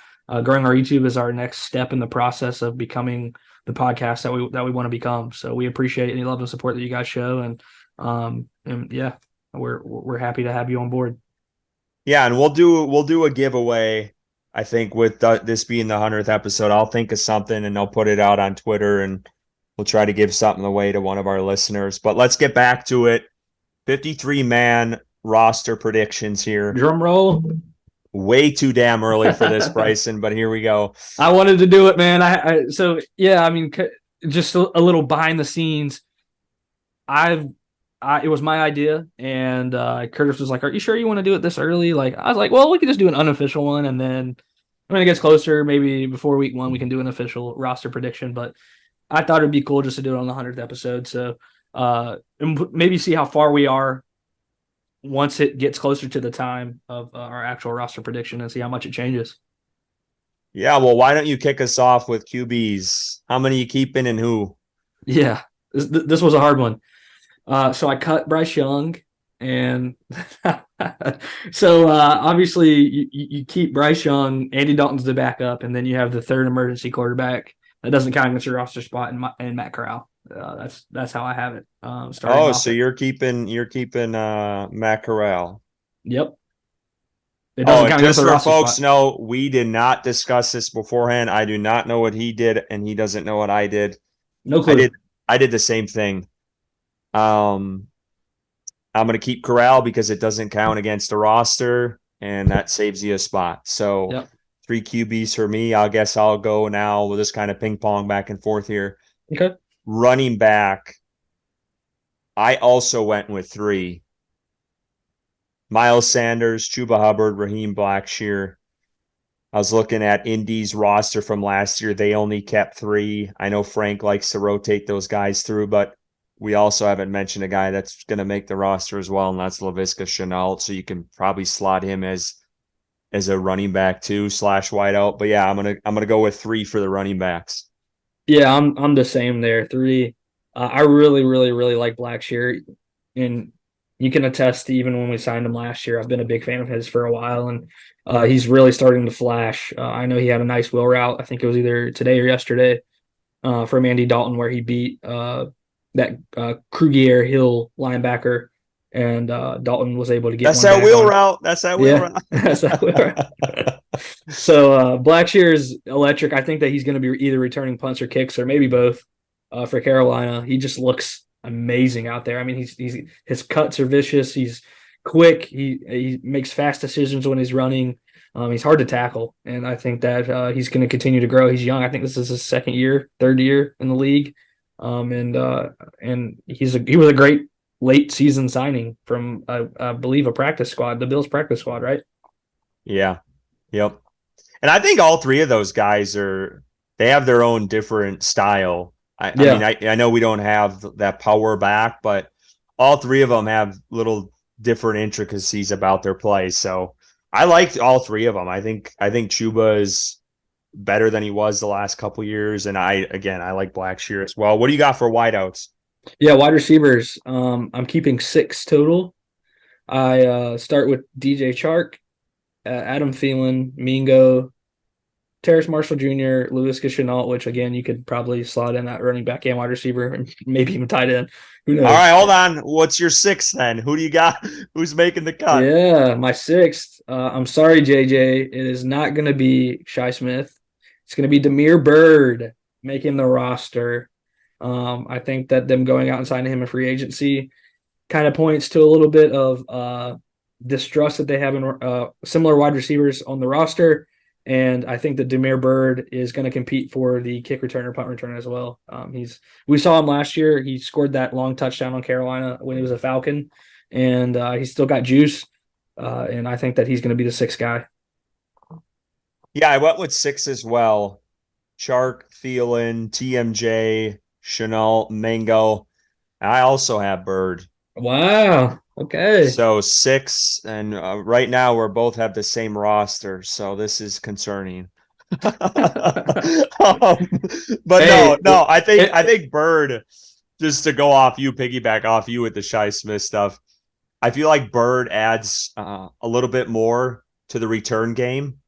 Speaker 2: growing our YouTube is our next step in the process of becoming the podcast that we want to become. So, we appreciate any love and support that you guys show, and yeah, we're happy to have you on board.
Speaker 1: Yeah, and we'll do a giveaway. I think with this being the 100th episode, I'll think of something and I'll put it out on Twitter, and we'll try to give something away to one of our listeners. But let's get back to it. 53-man roster predictions here.
Speaker 2: Drum roll.
Speaker 1: Way too damn early for this, Bryson, but here we go.
Speaker 2: I wanted to do it, man. So yeah, I mean, just a little behind the scenes. It was my idea, and Curtis was like, "Are you sure you want to do it this early?" Like, I was like, "Well, we could just do an unofficial one, and then when it gets closer, maybe before week 1, we can do an official roster prediction." But I thought it'd be cool just to do it on the 100th episode, so and maybe see how far we are once it gets closer to the time of our actual roster prediction, and see how much it changes.
Speaker 1: Yeah, well, why don't you kick us off with QBs? How many you keeping and who?
Speaker 2: Yeah, this was a hard one. So I cut Bryce Young, and so obviously you keep Bryce Young. Andy Dalton's the backup, and then you have the third emergency quarterback. That doesn't count against your roster spot in Matt Corral. That's how I have it. Starting
Speaker 1: Oh,
Speaker 2: off.
Speaker 1: so you're keeping Matt Corral.
Speaker 2: Yep. It
Speaker 1: Oh,
Speaker 2: doesn't
Speaker 1: and
Speaker 2: count against
Speaker 1: just
Speaker 2: the
Speaker 1: for
Speaker 2: roster
Speaker 1: folks
Speaker 2: spot.
Speaker 1: know, we did not discuss this beforehand. I do not know what he did, and he doesn't know what I did.
Speaker 2: No
Speaker 1: I did
Speaker 2: clue.
Speaker 1: I did the same thing. Um, I'm gonna keep Corral because it doesn't count against the roster, and that saves you a spot. So
Speaker 2: Yep.
Speaker 1: 3 QBs for me. I guess I'll go now. We'll just kind of ping pong back and forth here.
Speaker 2: Okay.
Speaker 1: Running back, I also went with 3. Miles Sanders, Chuba Hubbard, Raheem Blackshear. I was looking at Indy's roster from last year. They only kept 3. I know Frank likes to rotate those guys through, but we also haven't mentioned a guy that's going to make the roster as well, and that's Laviska Shenault. So you can probably slot him as a running back too / wideout. But yeah, I'm gonna go with 3 for the running backs.
Speaker 2: Yeah, I'm the same there. 3. I really, really, really like Blackshear, and you can attest to even when we signed him last year. I've been a big fan of his for a while, and he's really starting to flash. I know he had a nice wheel route. I think it was either today or yesterday from Andy Dalton where he beat that Krugier Hill linebacker, and Dalton was able to get
Speaker 1: That's
Speaker 2: one
Speaker 1: that
Speaker 2: back
Speaker 1: wheel
Speaker 2: on.
Speaker 1: route. That's that wheel
Speaker 2: Yeah,
Speaker 1: route.
Speaker 2: that's that wheel route. So Blackshear is electric. I think that he's going to be either returning punts or kicks or maybe both for Carolina. He just looks amazing out there. I mean, he's his cuts are vicious. He's quick. He makes fast decisions when he's running. He's hard to tackle, and I think that he's going to continue to grow. He's young. I think this is his second year, third year in the league, and he was a great late season signing from I believe a practice squad, the Bills practice squad, right?
Speaker 1: Yeah. Yep. And I think all 3 of those guys they have their own different style. I mean,
Speaker 2: Yeah.
Speaker 1: I know we don't have that power back, but all 3 of them have little different intricacies about their play. So I liked all 3 of them. I think Chuba is better than he was the last couple years, and I like Blackshear as well. What do you got for wideouts?
Speaker 2: Yeah, wide receivers. I'm keeping 6 total. I start with DJ Chark, Adam Thielen, Mingo, Terrace Marshall Jr., Lewis Chenault, which again you could probably slot in that running back and wide receiver, and maybe even tight end. Who
Speaker 1: All
Speaker 2: knows?
Speaker 1: right, hold on. What's your 6th then? Who do you got? Who's making the cut?
Speaker 2: Yeah, my 6th. I'm sorry, JJ. It is not going to be Shi Smith. It's going to be Demir Bird making the roster. I think that them going out and signing him in free agency kind of points to a little bit of distrust that they have in similar wide receivers on the roster. And I think that Demir Bird is going to compete for the kick return or punt return as well. We saw him last year. He scored that long touchdown on Carolina when he was a Falcon, and he's still got juice. And I think that he's going to be the 6th guy.
Speaker 1: Yeah, I went with 6 as well. Chark, Thielen, TMJ, Chenault, Mango. I also have Bird.
Speaker 2: Wow. Okay.
Speaker 1: So 6, and right now we're both have the same roster, so this is concerning. But
Speaker 2: Hey,
Speaker 1: no, I think
Speaker 2: it,
Speaker 1: Bird. Just to go off you, piggyback off you with the Shi Smith stuff. I feel like Bird adds a little bit more to the return game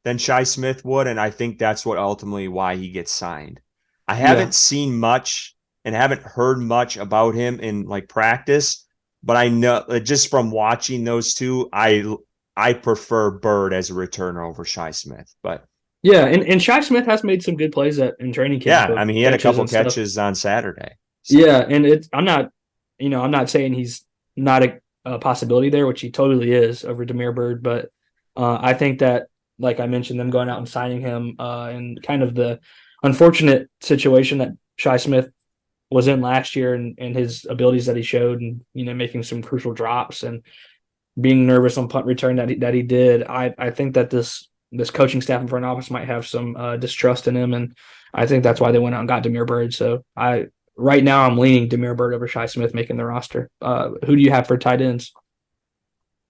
Speaker 1: than Shi Smith would, and I think that's what ultimately why he gets signed. I
Speaker 2: yeah.
Speaker 1: haven't seen much and haven't heard much about him in like practice, but I know just from watching those 2, I prefer Bird as a returner over Shi Smith. But
Speaker 2: Yeah, and Shi Smith has made some good plays in training camp
Speaker 1: yeah,
Speaker 2: of
Speaker 1: I mean he had a
Speaker 2: catches
Speaker 1: couple
Speaker 2: and stuff.
Speaker 1: catches on Saturday. So
Speaker 2: Yeah, and I'm not saying he's not a possibility there, which he totally is over Demir Bird, but I think that, like I mentioned, them going out and signing him and kind of the unfortunate situation that Shi Smith was in last year and his abilities that he showed and, making some crucial drops and being nervous on punt return that he did. I think that this coaching staff and front office might have some distrust in him, and I think that's why they went out and got Demir Bird. So right now I'm leaning Demir Bird over Shi Smith making the roster. Who do you have for tight ends?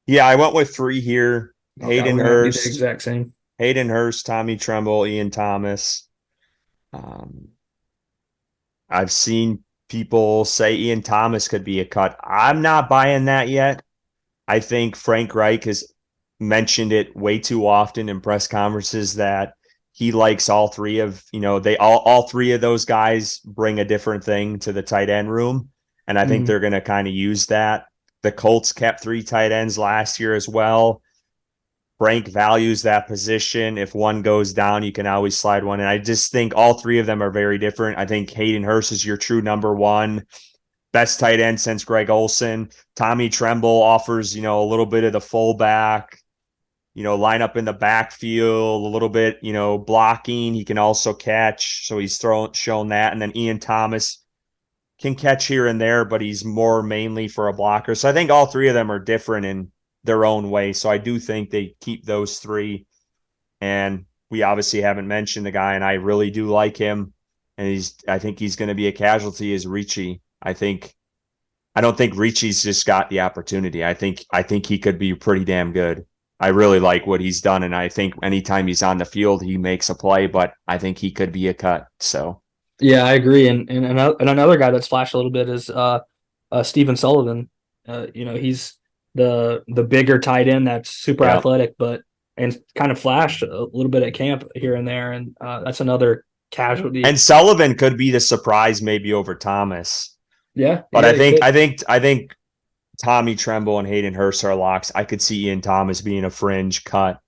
Speaker 1: yeah, I went with 3 here.
Speaker 2: Okay,
Speaker 1: Hayden
Speaker 2: we're gonna do the
Speaker 1: Hurst,
Speaker 2: exact same.
Speaker 1: Hayden Hurst, Tommy Tremble, Ian Thomas. Um, I've seen people say Ian Thomas could be a cut. I'm not buying that yet. I think Frank Reich has mentioned it way too often in press conferences that he likes all three of, they all three of those guys bring a different thing to the tight end room. And I think they're going to kind of use that. The Colts kept 3 tight ends last year as well. Frank values that position. If one goes down, you can always slide one. And I just think all three of them are very different. I think Hayden Hurst is your true number one. Best tight end since Greg Olson. Tommy Tremble offers, a little bit of the fullback, line up in the backfield, a little bit, blocking. He can also catch. So he's shown that. And then Ian Thomas can catch here and there, but he's more mainly for a blocker. So I think all three of them are different in their own way. So I do think they keep those 3. And we obviously haven't mentioned the guy, and I really do like him. And I think he's going to be a casualty is Ricci. I don't think Ricci's just got the opportunity. I think he could be pretty damn good. I really like what he's done, and I think anytime he's on the field, he makes a play, but I think he could be a cut. So
Speaker 2: Yeah, I agree. And another guy that's flashed a little bit is Stephen Sullivan. He's the bigger tight end that's super athletic, and kind of flashed a little bit at camp here and there, and that's another casualty.
Speaker 1: And Sullivan could be the surprise maybe over Thomas.
Speaker 2: Yeah,
Speaker 1: but I think Tommy Tremble and Hayden Hurst are locks. I could see Ian Thomas being a fringe cut.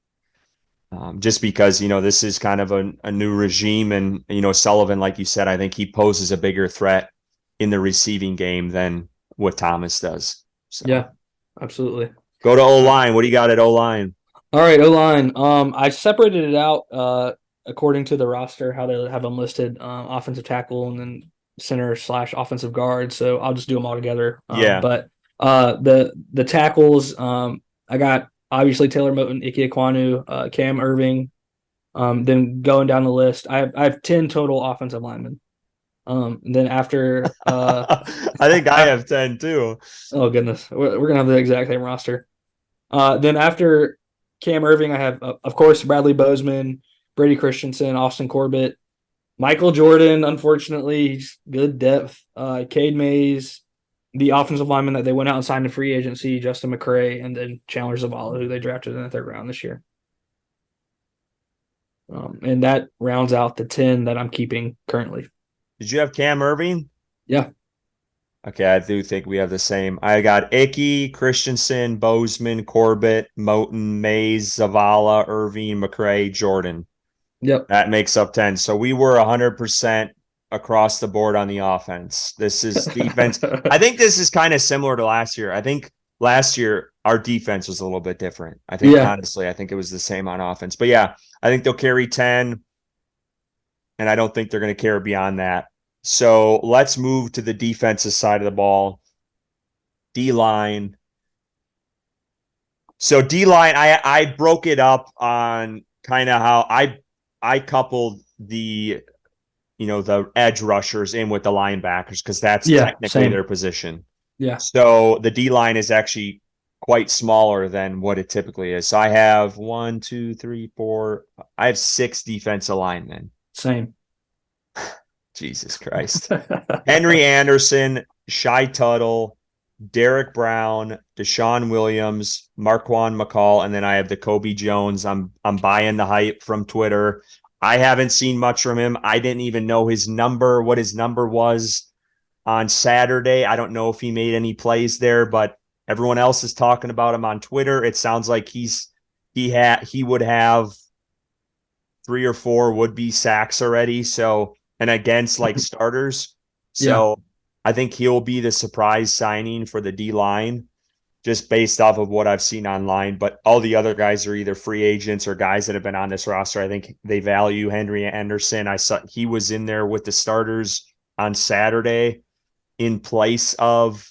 Speaker 1: Just because, this is kind of a new regime. And, Sullivan, like you said, I think he poses a bigger threat in the receiving game than what Thomas does. So.
Speaker 2: Yeah, absolutely.
Speaker 1: Go to O-line. What do you got at O-line?
Speaker 2: All right, O-line. I separated it out according to the roster, how they have them listed, offensive tackle and then center/offensive guard. So I'll just do them all together. But the tackles, I got obviously Taylor Moton, Ike Ekwonu, Cam Irving. Then going down the list, I have 10 total offensive linemen. Then after,
Speaker 1: I think I have 10 too.
Speaker 2: Oh goodness, we're gonna have the exact same roster. Then after Cam Irving, I have of course Bradley Bozeman, Brady Christensen, Austin Corbett, Michael Jordan. Unfortunately, he's good depth. Cade Mays, the offensive lineman that they went out and signed in free agency, Justin McCray, and then Chandler Zavala, who they drafted in the 3rd round this year. And that rounds out the 10 that I'm keeping currently.
Speaker 1: Did you have Cam Irving?
Speaker 2: Yeah.
Speaker 1: Okay, I do think we have the same. I got Icky, Christensen, Bozeman, Corbett, Moton, Mays, Zavala, Irving, McCray, Jordan.
Speaker 2: Yep.
Speaker 1: That makes up 10. So we were 100% across the board on the offense. This is defense. I think this is kind of similar to last year. I think last year our defense was a little bit different. I think honestly, I think it was the same on offense. But yeah, I think they'll carry 10. And I don't think they're going to carry beyond that. So let's move to the defensive side of the ball. D-line. So D-line, I broke it up on kind of how I coupled the edge rushers in with the linebackers because that's technically their position.
Speaker 2: Yeah.
Speaker 1: So the D-line is actually quite smaller than what it typically is. So I have 1, 2, 3, 4. I have 6 defensive linemen.
Speaker 2: Same.
Speaker 1: Jesus Christ. Henry Anderson, Shai Tuttle, Derek Brown, Deshaun Williams, Marquand McCall, and then I have the Kobe Jones. I'm buying the hype from Twitter. I haven't seen much from him. I didn't even know what his number was on Saturday. I don't know if he made any plays there, but everyone else is talking about him on Twitter. It sounds like he would have 3 or 4 would-be sacks already. So, and against like starters. So I think he'll be the surprise signing for the D-line just based off of what I've seen online. But all the other guys are either free agents or guys that have been on this roster. I think they value Henry Anderson. I saw he was in there with the starters on Saturday in place of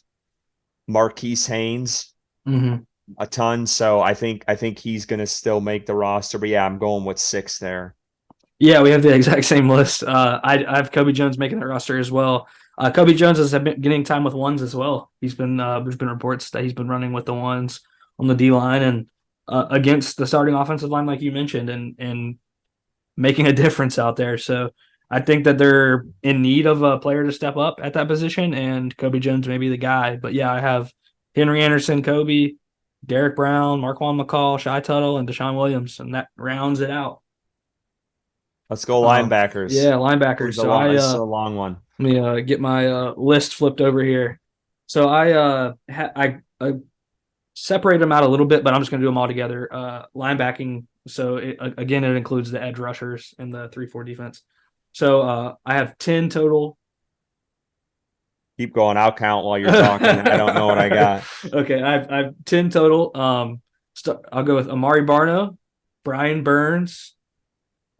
Speaker 1: Marquise Haynes a ton. So I think he's going to still make the roster. But yeah, I'm going with 6 there.
Speaker 2: Yeah, we have the exact same list. I have Kobe Jones making the roster as well. Kobe Jones has been getting time with ones as well. He's been there's been reports that he's been running with the ones on the D line, and against the starting offensive line, like you mentioned, and making a difference out there. So I think that they're in need of a player to step up at that position, and Kobe Jones may be the guy. But yeah, I have Henry Anderson, Kobe, Derek Brown, Marquand McCall, Shy Tuttle, and Deshaun Williams, and that rounds it out.
Speaker 1: Let's go linebackers.
Speaker 2: Yeah, linebackers. So
Speaker 1: This is a long one.
Speaker 2: let me get my list flipped over here. So I separate them out a little bit, but I'm just going to do them all together. Linebacking. So again, it includes the edge rushers and the 3-4 defense. So I have 10 total.
Speaker 1: Keep going. I'll count while you're talking. I don't know what I got.
Speaker 2: Okay, I have 10 total. I'll go with Amari Barno, Brian Burns,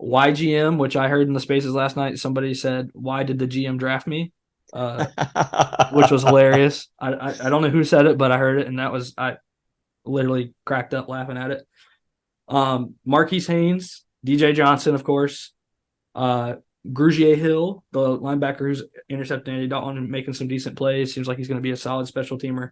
Speaker 2: YGM, which I heard in the spaces last night. Somebody said, "Why did the GM draft me?" Which was hilarious. I don't know who said it, but I heard it, and I literally cracked up laughing at it. Marquise Haynes, DJ Johnson, of course, Grugier Hill, the linebacker who's intercepting Andy Dalton and making some decent plays. Seems like he's going to be a solid special teamer.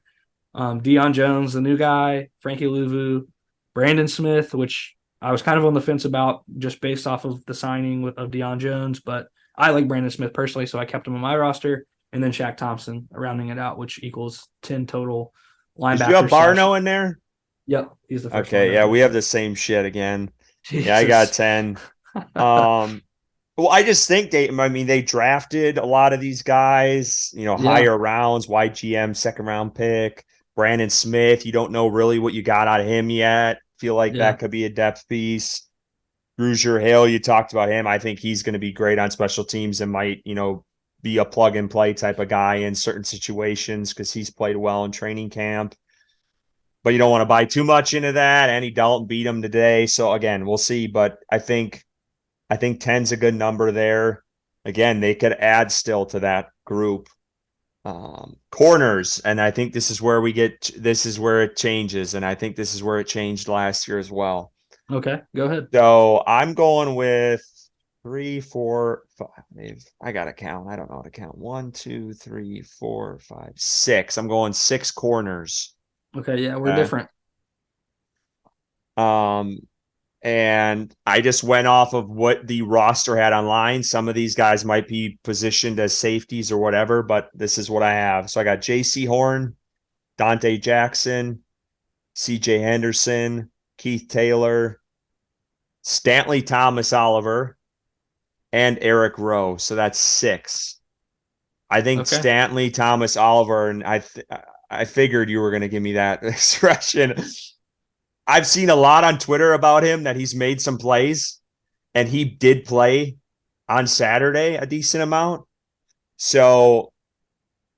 Speaker 2: Deion Jones, the new guy, Frankie Louvu, Brandon Smith, which I was kind of on the fence about just based off of the signing of Deion Jones, but I like Brandon Smith personally, so I kept him on my roster. And then Shaq Thompson rounding it out, which equals 10 total linebackers.
Speaker 1: Did you have Barno in there?
Speaker 2: Yep, he's the first.
Speaker 1: Okay, yeah, we have the same shit again.
Speaker 2: Jesus.
Speaker 1: Yeah, I got 10. Well, I just think they drafted a lot of these guys, higher rounds, YGM, second round pick, Brandon Smith. You don't know really what you got out of him yet. Feel like that could be a depth piece. Grugier Hill, you talked about him. I think he's going to be great on special teams and might, be a plug and play type of guy in certain situations because he's played well in training camp. But you don't want to buy too much into that. Andy Dalton beat him today. So again, we'll see. But I think 10's a good number there. Again, they could add still to that group. Corners, and I think this is where it changes, and I think this is where it changed last year as well.
Speaker 2: Okay, go ahead.
Speaker 1: So I'm going with 3, 4, 5. I gotta count. I don't know how to count. 1, 2, 3, 4, 5, 6. I'm going 6 corners.
Speaker 2: Okay, yeah, we're different.
Speaker 1: And I just went off of what the roster had online. Some of these guys might be positioned as safeties or whatever, but this is what I have. So I got J.C. Horn, Dante Jackson, C.J. Henderson, Keith Taylor, Stanley Thomas Oliver, and Eric Rowe. So that's 6. I think Stanley Thomas Oliver, and I figured you were going to give me that expression. I've seen a lot on Twitter about him that he's made some plays, and he did play on Saturday a decent amount. So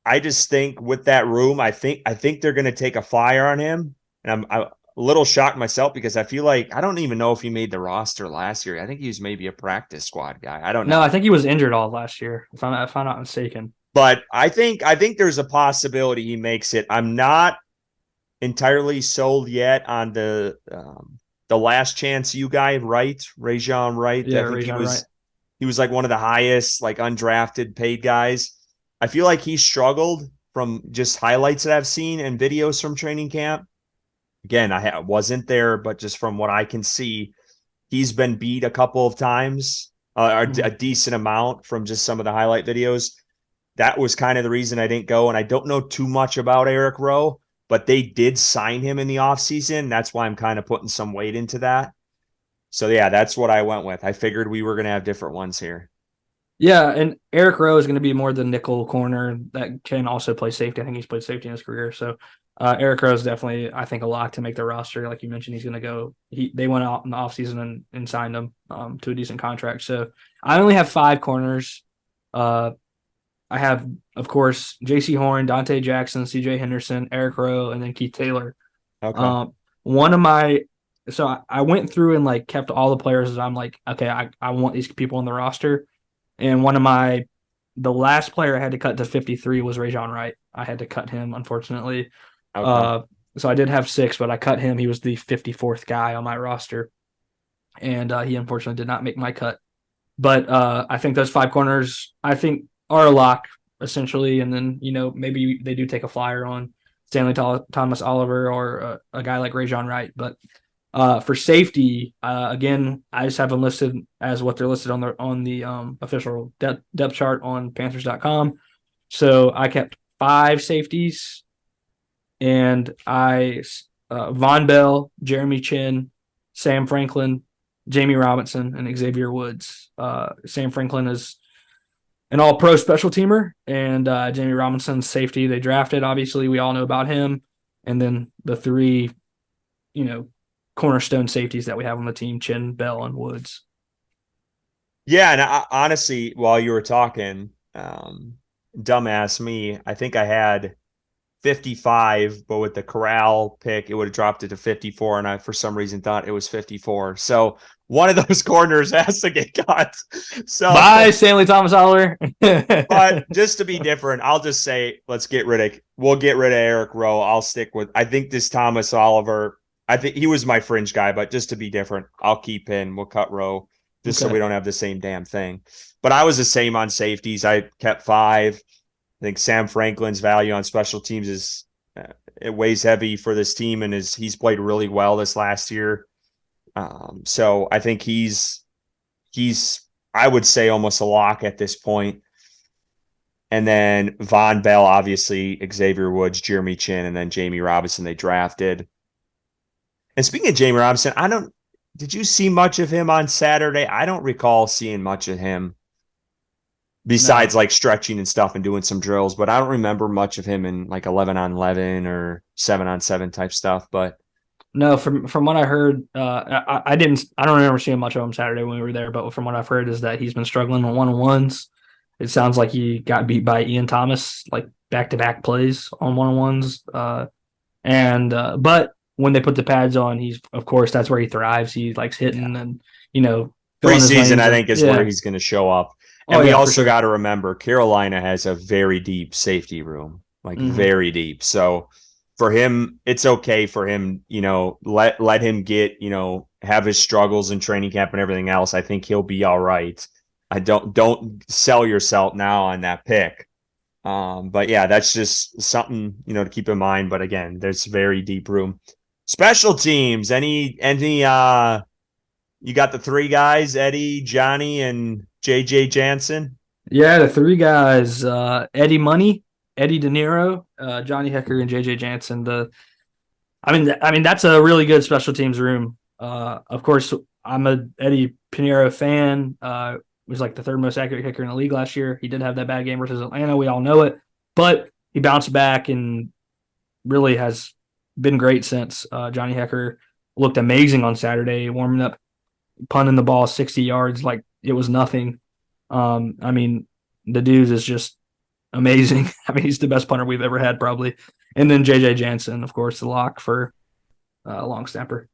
Speaker 1: I just think with that room, I think they're going to take a flyer on him, and I'm a little shocked myself because I feel like I don't even know if he made the roster last year. I think he was maybe a practice squad guy. I don't know.
Speaker 2: No, I think he was injured all last year, if I'm not mistaken.
Speaker 1: But I think there's a possibility he makes it. I'm not entirely sold yet on the last chance you guy, right? Rajon Wright.
Speaker 2: Yeah,
Speaker 1: I think
Speaker 2: Wright.
Speaker 1: He was like one of the highest like undrafted paid guys. I feel like he struggled from just highlights that I've seen and videos from training camp. Again, I wasn't there, but just from what I can see, he's been beat a couple of times, a decent amount from just some of the highlight videos. That was kind of the reason I didn't go. And I don't know too much about Eric Rowe, but they did sign him in the offseason. That's why I'm kind of putting some weight into that. So, yeah, that's what I went with. I figured we were going to have different ones here.
Speaker 2: Yeah, and Eric Rowe is going to be more the nickel corner that can also play safety. I think he's played safety in his career. So, Eric Rowe is definitely, I think, a lock to make the roster. Like you mentioned, he's going to go. They went out in the offseason and signed him to a decent contract. So, I only have 5 corners. I have, of course, J.C. Horn, Dante Jackson, C.J. Henderson, Eric Rowe, and then Keith Taylor.
Speaker 1: Okay.
Speaker 2: So I went through and like kept all the players that I'm like, okay, I want these people on the roster. And the last player I had to cut to 53 was Rajon Wright. I had to cut him, unfortunately.
Speaker 1: Okay.
Speaker 2: So I did have 6, but I cut him. He was the 54th guy on my roster. And he unfortunately did not make my cut. But I think those 5 corners, are a lock, essentially. And then, maybe they do take a flyer on Stanley Thomas Oliver or a guy like Rajon Wright. But For safety, again, I just have them listed as what they're listed on the official depth chart on Panthers.com. So I kept 5 safeties, and I Von Bell, Jeremy Chin, Sam Franklin, Jamie Robinson, and Xavier Woods. Sam Franklin is an all-pro special teamer, and Jamie Robinson, safety they drafted. Obviously, we all know about him. And then the 3, cornerstone safeties that we have on the team: Chin, Bell, and Woods.
Speaker 1: Yeah, and honestly, while you were talking, dumbass me, I think I had 55, but with the Corral pick, it would have dropped it to 54, and I, for some reason, thought it was 54. So one of those corners has to get cut. So
Speaker 2: bye, Stanley Thomas Oliver.
Speaker 1: but just to be different, I'll just say we'll get rid of Eric Rowe. I'll stick with, I think this Thomas Oliver, I think he was my fringe guy, but just to be different, I'll keep in. We'll cut Rowe just so we don't have the same damn thing. But I was the same on safeties. I kept 5. I think Sam Franklin's value on special teams is it weighs heavy for this team, and he's played really well this last year. So I think he's I would say almost a lock at this point. And then Von Bell, obviously, Xavier Woods, Jeremy Chin, and then Jamie Robinson they drafted. And speaking of Jamie Robinson, did you see much of him on Saturday? I don't recall seeing much of him besides like stretching and stuff and doing some drills, but I don't remember much of him in like 11-on-11 or 7-on-7 type stuff. But
Speaker 2: no, from what I heard, I don't remember seeing much of him Saturday when we were there, but from what I've heard is that he's been struggling on one-on-ones. It sounds like he got beat by Ian Thomas, like back-to-back plays on one-on-ones. But when they put the pads on, of course, that's where he thrives. He likes hitting and,
Speaker 1: preseason, I think, is where he's going to show up. And we also got to remember Carolina has a very deep safety room, very deep. So for him, it's okay for him, let him get, have his struggles in training camp and everything else. I think he'll be all right. I don't sell yourself now on that pick. But yeah, that's just something, to keep in mind. But again, there's very deep room. Special teams, any you got the 3 guys, Eddie, Johnny, and JJ Jansen?
Speaker 2: Yeah, the 3 guys, Eddie Money, Eddie De Niro, Johnny Hecker, and JJ Jansen. That's a really good special teams room. Of course, I'm a Eddie Pinheiro fan. Was like the 3rd most accurate kicker in the league last year. He did have that bad game versus Atlanta. We all know it, but he bounced back and really has been great since. Johnny Hecker looked amazing on Saturday, warming up, punting the ball 60 yards like it was nothing. The dude is just amazing. He's the best punter we've ever had, probably. And then JJ Jansen, of course, the lock for long snapper.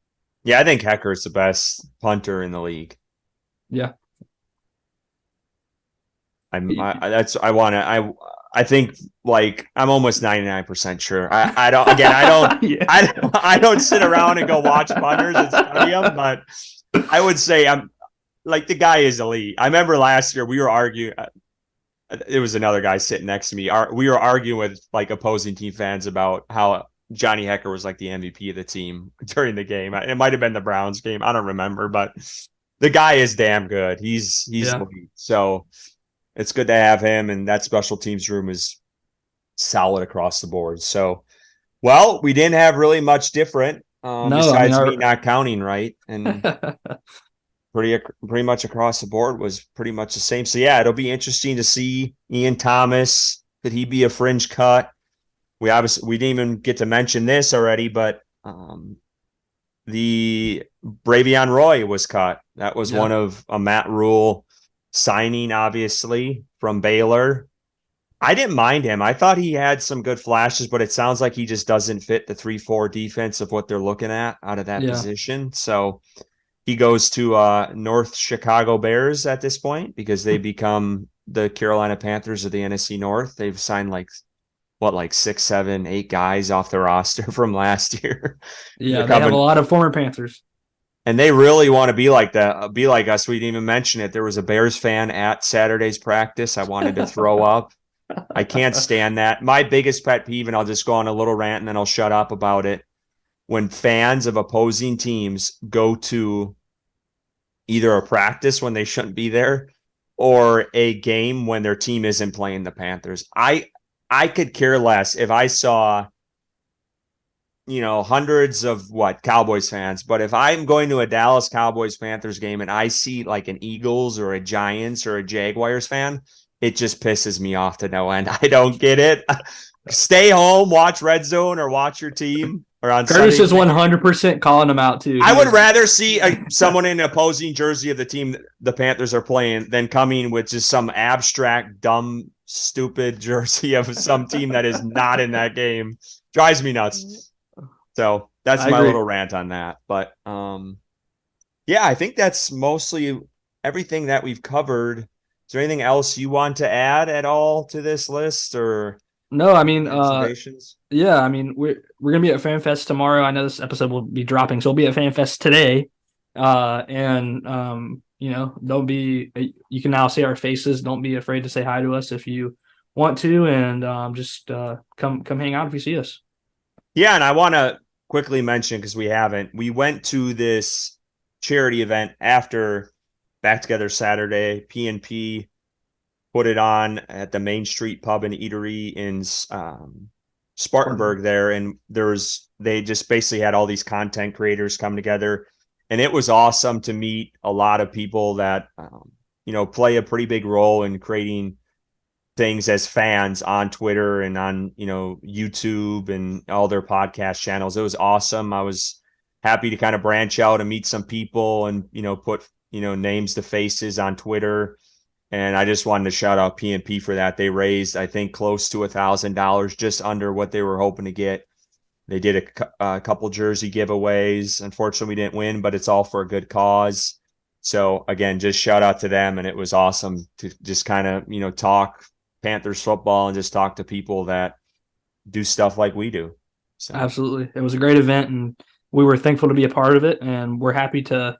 Speaker 1: Yeah, I think Hecker's the best punter in the league.
Speaker 2: Yeah.
Speaker 1: I think like I'm almost 99% sure. I don't yeah. I don't sit around and go watch punters and study them, but I would say I'm like the guy is elite. I remember last year we were arguing. It was another guy sitting next to me. We were arguing with like opposing team fans about how Johnny Hecker was like the MVP of the team during the game. It might have been the Browns game. I don't remember, but the guy is damn good. He's elite. So it's good to have him, and that special teams room is solid across the board. So, well, we didn't have really much different besides me not counting right, and pretty much across the board was pretty much the same. So yeah, it'll be interesting to see Ian Thomas. Could he be a fringe cut? We didn't even get to mention this already, but the Bravion Roy was cut. That was one of a Matt Rule signing, obviously, from Baylor. I didn't mind him. I thought he had some good flashes, but it sounds like he just doesn't fit the 3-4 defense of what they're looking at out of that position. So he goes to North Chicago Bears at this point because they become the Carolina Panthers of the NFC North. They've signed like 6, 7, 8 guys off the roster from last year.
Speaker 2: Yeah, they have a lot of former Panthers.
Speaker 1: And they really want to be like that, be like us. We didn't even mention it. There was a Bears fan at Saturday's practice. I wanted to throw up. I can't stand that. My biggest pet peeve, and I'll just go on a little rant and then I'll shut up about it. when fans of opposing teams go to either a practice when they shouldn't be there or a game when their team isn't playing the Panthers. I could care less if I saw, hundreds of Cowboys fans, but if I'm going to a Dallas Cowboys Panthers game and I see like an Eagles or a Giants or a Jaguars fan, it just pisses me off to no end. I don't get it. Stay home, watch Red Zone or watch your team. Or on
Speaker 2: Curtis
Speaker 1: Sunday.
Speaker 2: is 100% calling them out too.
Speaker 1: I would rather see someone in an opposing jersey of the team the Panthers are playing than coming with just some abstract, dumb, stupid jersey of some team that is not in that game. Drives me nuts. So that's my little rant on that. But yeah, I think that's mostly everything that we've covered. Is there anything else you want to add at all to this list or?
Speaker 2: No, I mean,
Speaker 1: yeah,
Speaker 2: I mean, we're gonna be at FanFest tomorrow. I know this episode will be dropping, so we'll be at FanFest today. Don't be. You can now see our faces. Don't be afraid to say hi to us if you want to, and just come hang out if you see us.
Speaker 1: Yeah, and I want to quickly mention because we went to this charity event after Back Together Saturday. PNP put it on at the Main Street Pub and Eatery in Spartanburg there. And they just basically had all these content creators come together. And it was awesome to meet a lot of people that, play a pretty big role in creating things as fans on Twitter and on, YouTube and all their podcast channels. It was awesome. I was happy to kind of branch out and meet some people and, put, names to faces on Twitter. And I just wanted to shout out PNP for that. They raised, I think, close to $1,000, just under what they were hoping to get. They did a couple jersey giveaways. Unfortunately, we didn't win, but it's all for a good cause. So, again, just shout out to them. And it was awesome to just kind of, talk Panthers football and just talk to people that do stuff like we do.
Speaker 2: So. Absolutely. It was a great event, and we were thankful to be a part of it, and we're happy to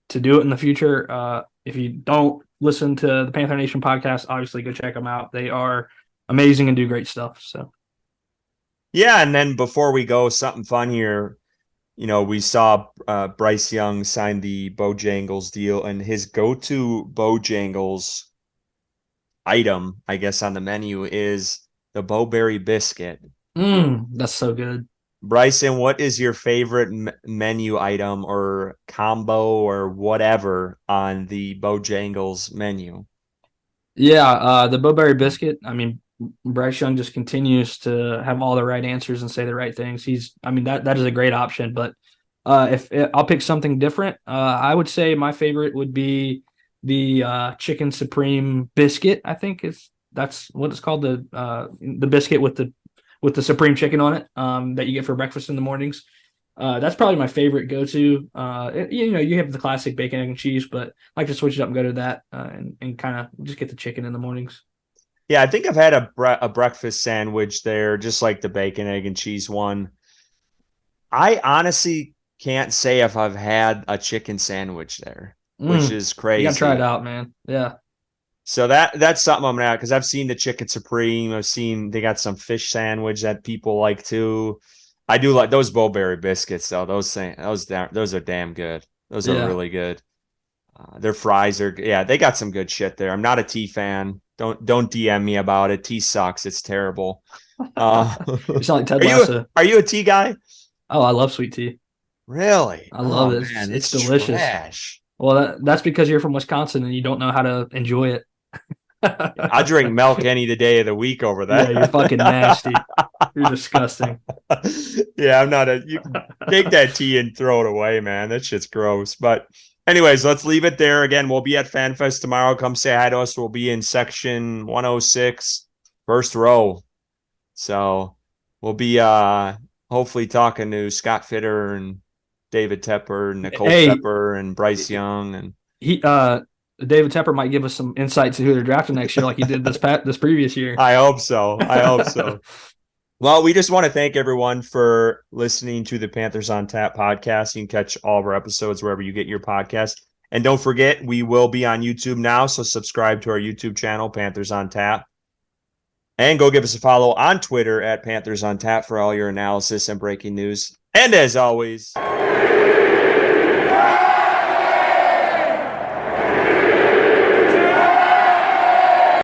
Speaker 2: do it in the future. If you don't listen to the Panther Nation podcast, obviously go check them out. They are amazing and do great stuff. So,
Speaker 1: yeah. And then before we go, something fun here. We saw Bryce Young sign the Bojangles deal, and his go-to Bojangles item, I guess, on the menu is the Bowberry biscuit.
Speaker 2: That's so good.
Speaker 1: Bryson, what is your favorite menu item or combo or whatever on the Bojangles menu?
Speaker 2: Yeah, the Bowberry biscuit. I mean, Bryce Young just continues to have all the right answers and say the right things. That is a great option. But if I'll pick something different, I would say my favorite would be the chicken supreme biscuit. I think that's what it's called, the biscuit with the supreme chicken on it that you get for breakfast in the mornings. That's probably my favorite go-to. You have the classic bacon, egg, and cheese, but I like to switch it up and go to that and kind of just get the chicken in the mornings.
Speaker 1: Yeah, I think I've had a breakfast sandwich there, just like the bacon, egg, and cheese one. I honestly can't say if I've had a chicken sandwich there, which is crazy.
Speaker 2: You gotta try it out, man. Yeah.
Speaker 1: So that's something I'm gonna have, because I've seen the chicken supreme. I've seen they got some fish sandwich that people like too. I do like those Bowberry biscuits though. Those are damn good. Those are really good. Their fries are they got some good shit there. I'm not a tea fan. Don't DM me about it. Tea sucks. It's terrible.
Speaker 2: You sound like Ted Lasso.
Speaker 1: Are you a tea guy?
Speaker 2: Oh, I love sweet tea.
Speaker 1: Really?
Speaker 2: I love it.
Speaker 1: Man,
Speaker 2: it's delicious.
Speaker 1: Trash.
Speaker 2: Well, that's because you're from Wisconsin and you don't know how to enjoy it.
Speaker 1: I drink milk any day of the week over that.
Speaker 2: Yeah, you're fucking nasty. You're disgusting.
Speaker 1: Yeah, I'm not you take that tea and throw it away, man. That shit's gross. But anyways, let's leave it there. Again, we'll be at FanFest tomorrow. Come say hi to us. We'll be in section 106, first row. So we'll be hopefully talking to Scott Fitter and David Tepper and Nicole Tepper and Bryce Young. And
Speaker 2: David Tepper might give us some insights to who they're drafting next year like he did this previous year.
Speaker 1: I hope so. Well, we just want to thank everyone for listening to the Panthers on Tap podcast. You can catch all of our episodes wherever you get your podcast. And don't forget, we will be on YouTube now, so subscribe to our YouTube channel, Panthers on Tap. And go give us a follow on Twitter at Panthers on Tap for all your analysis and breaking news. And as always,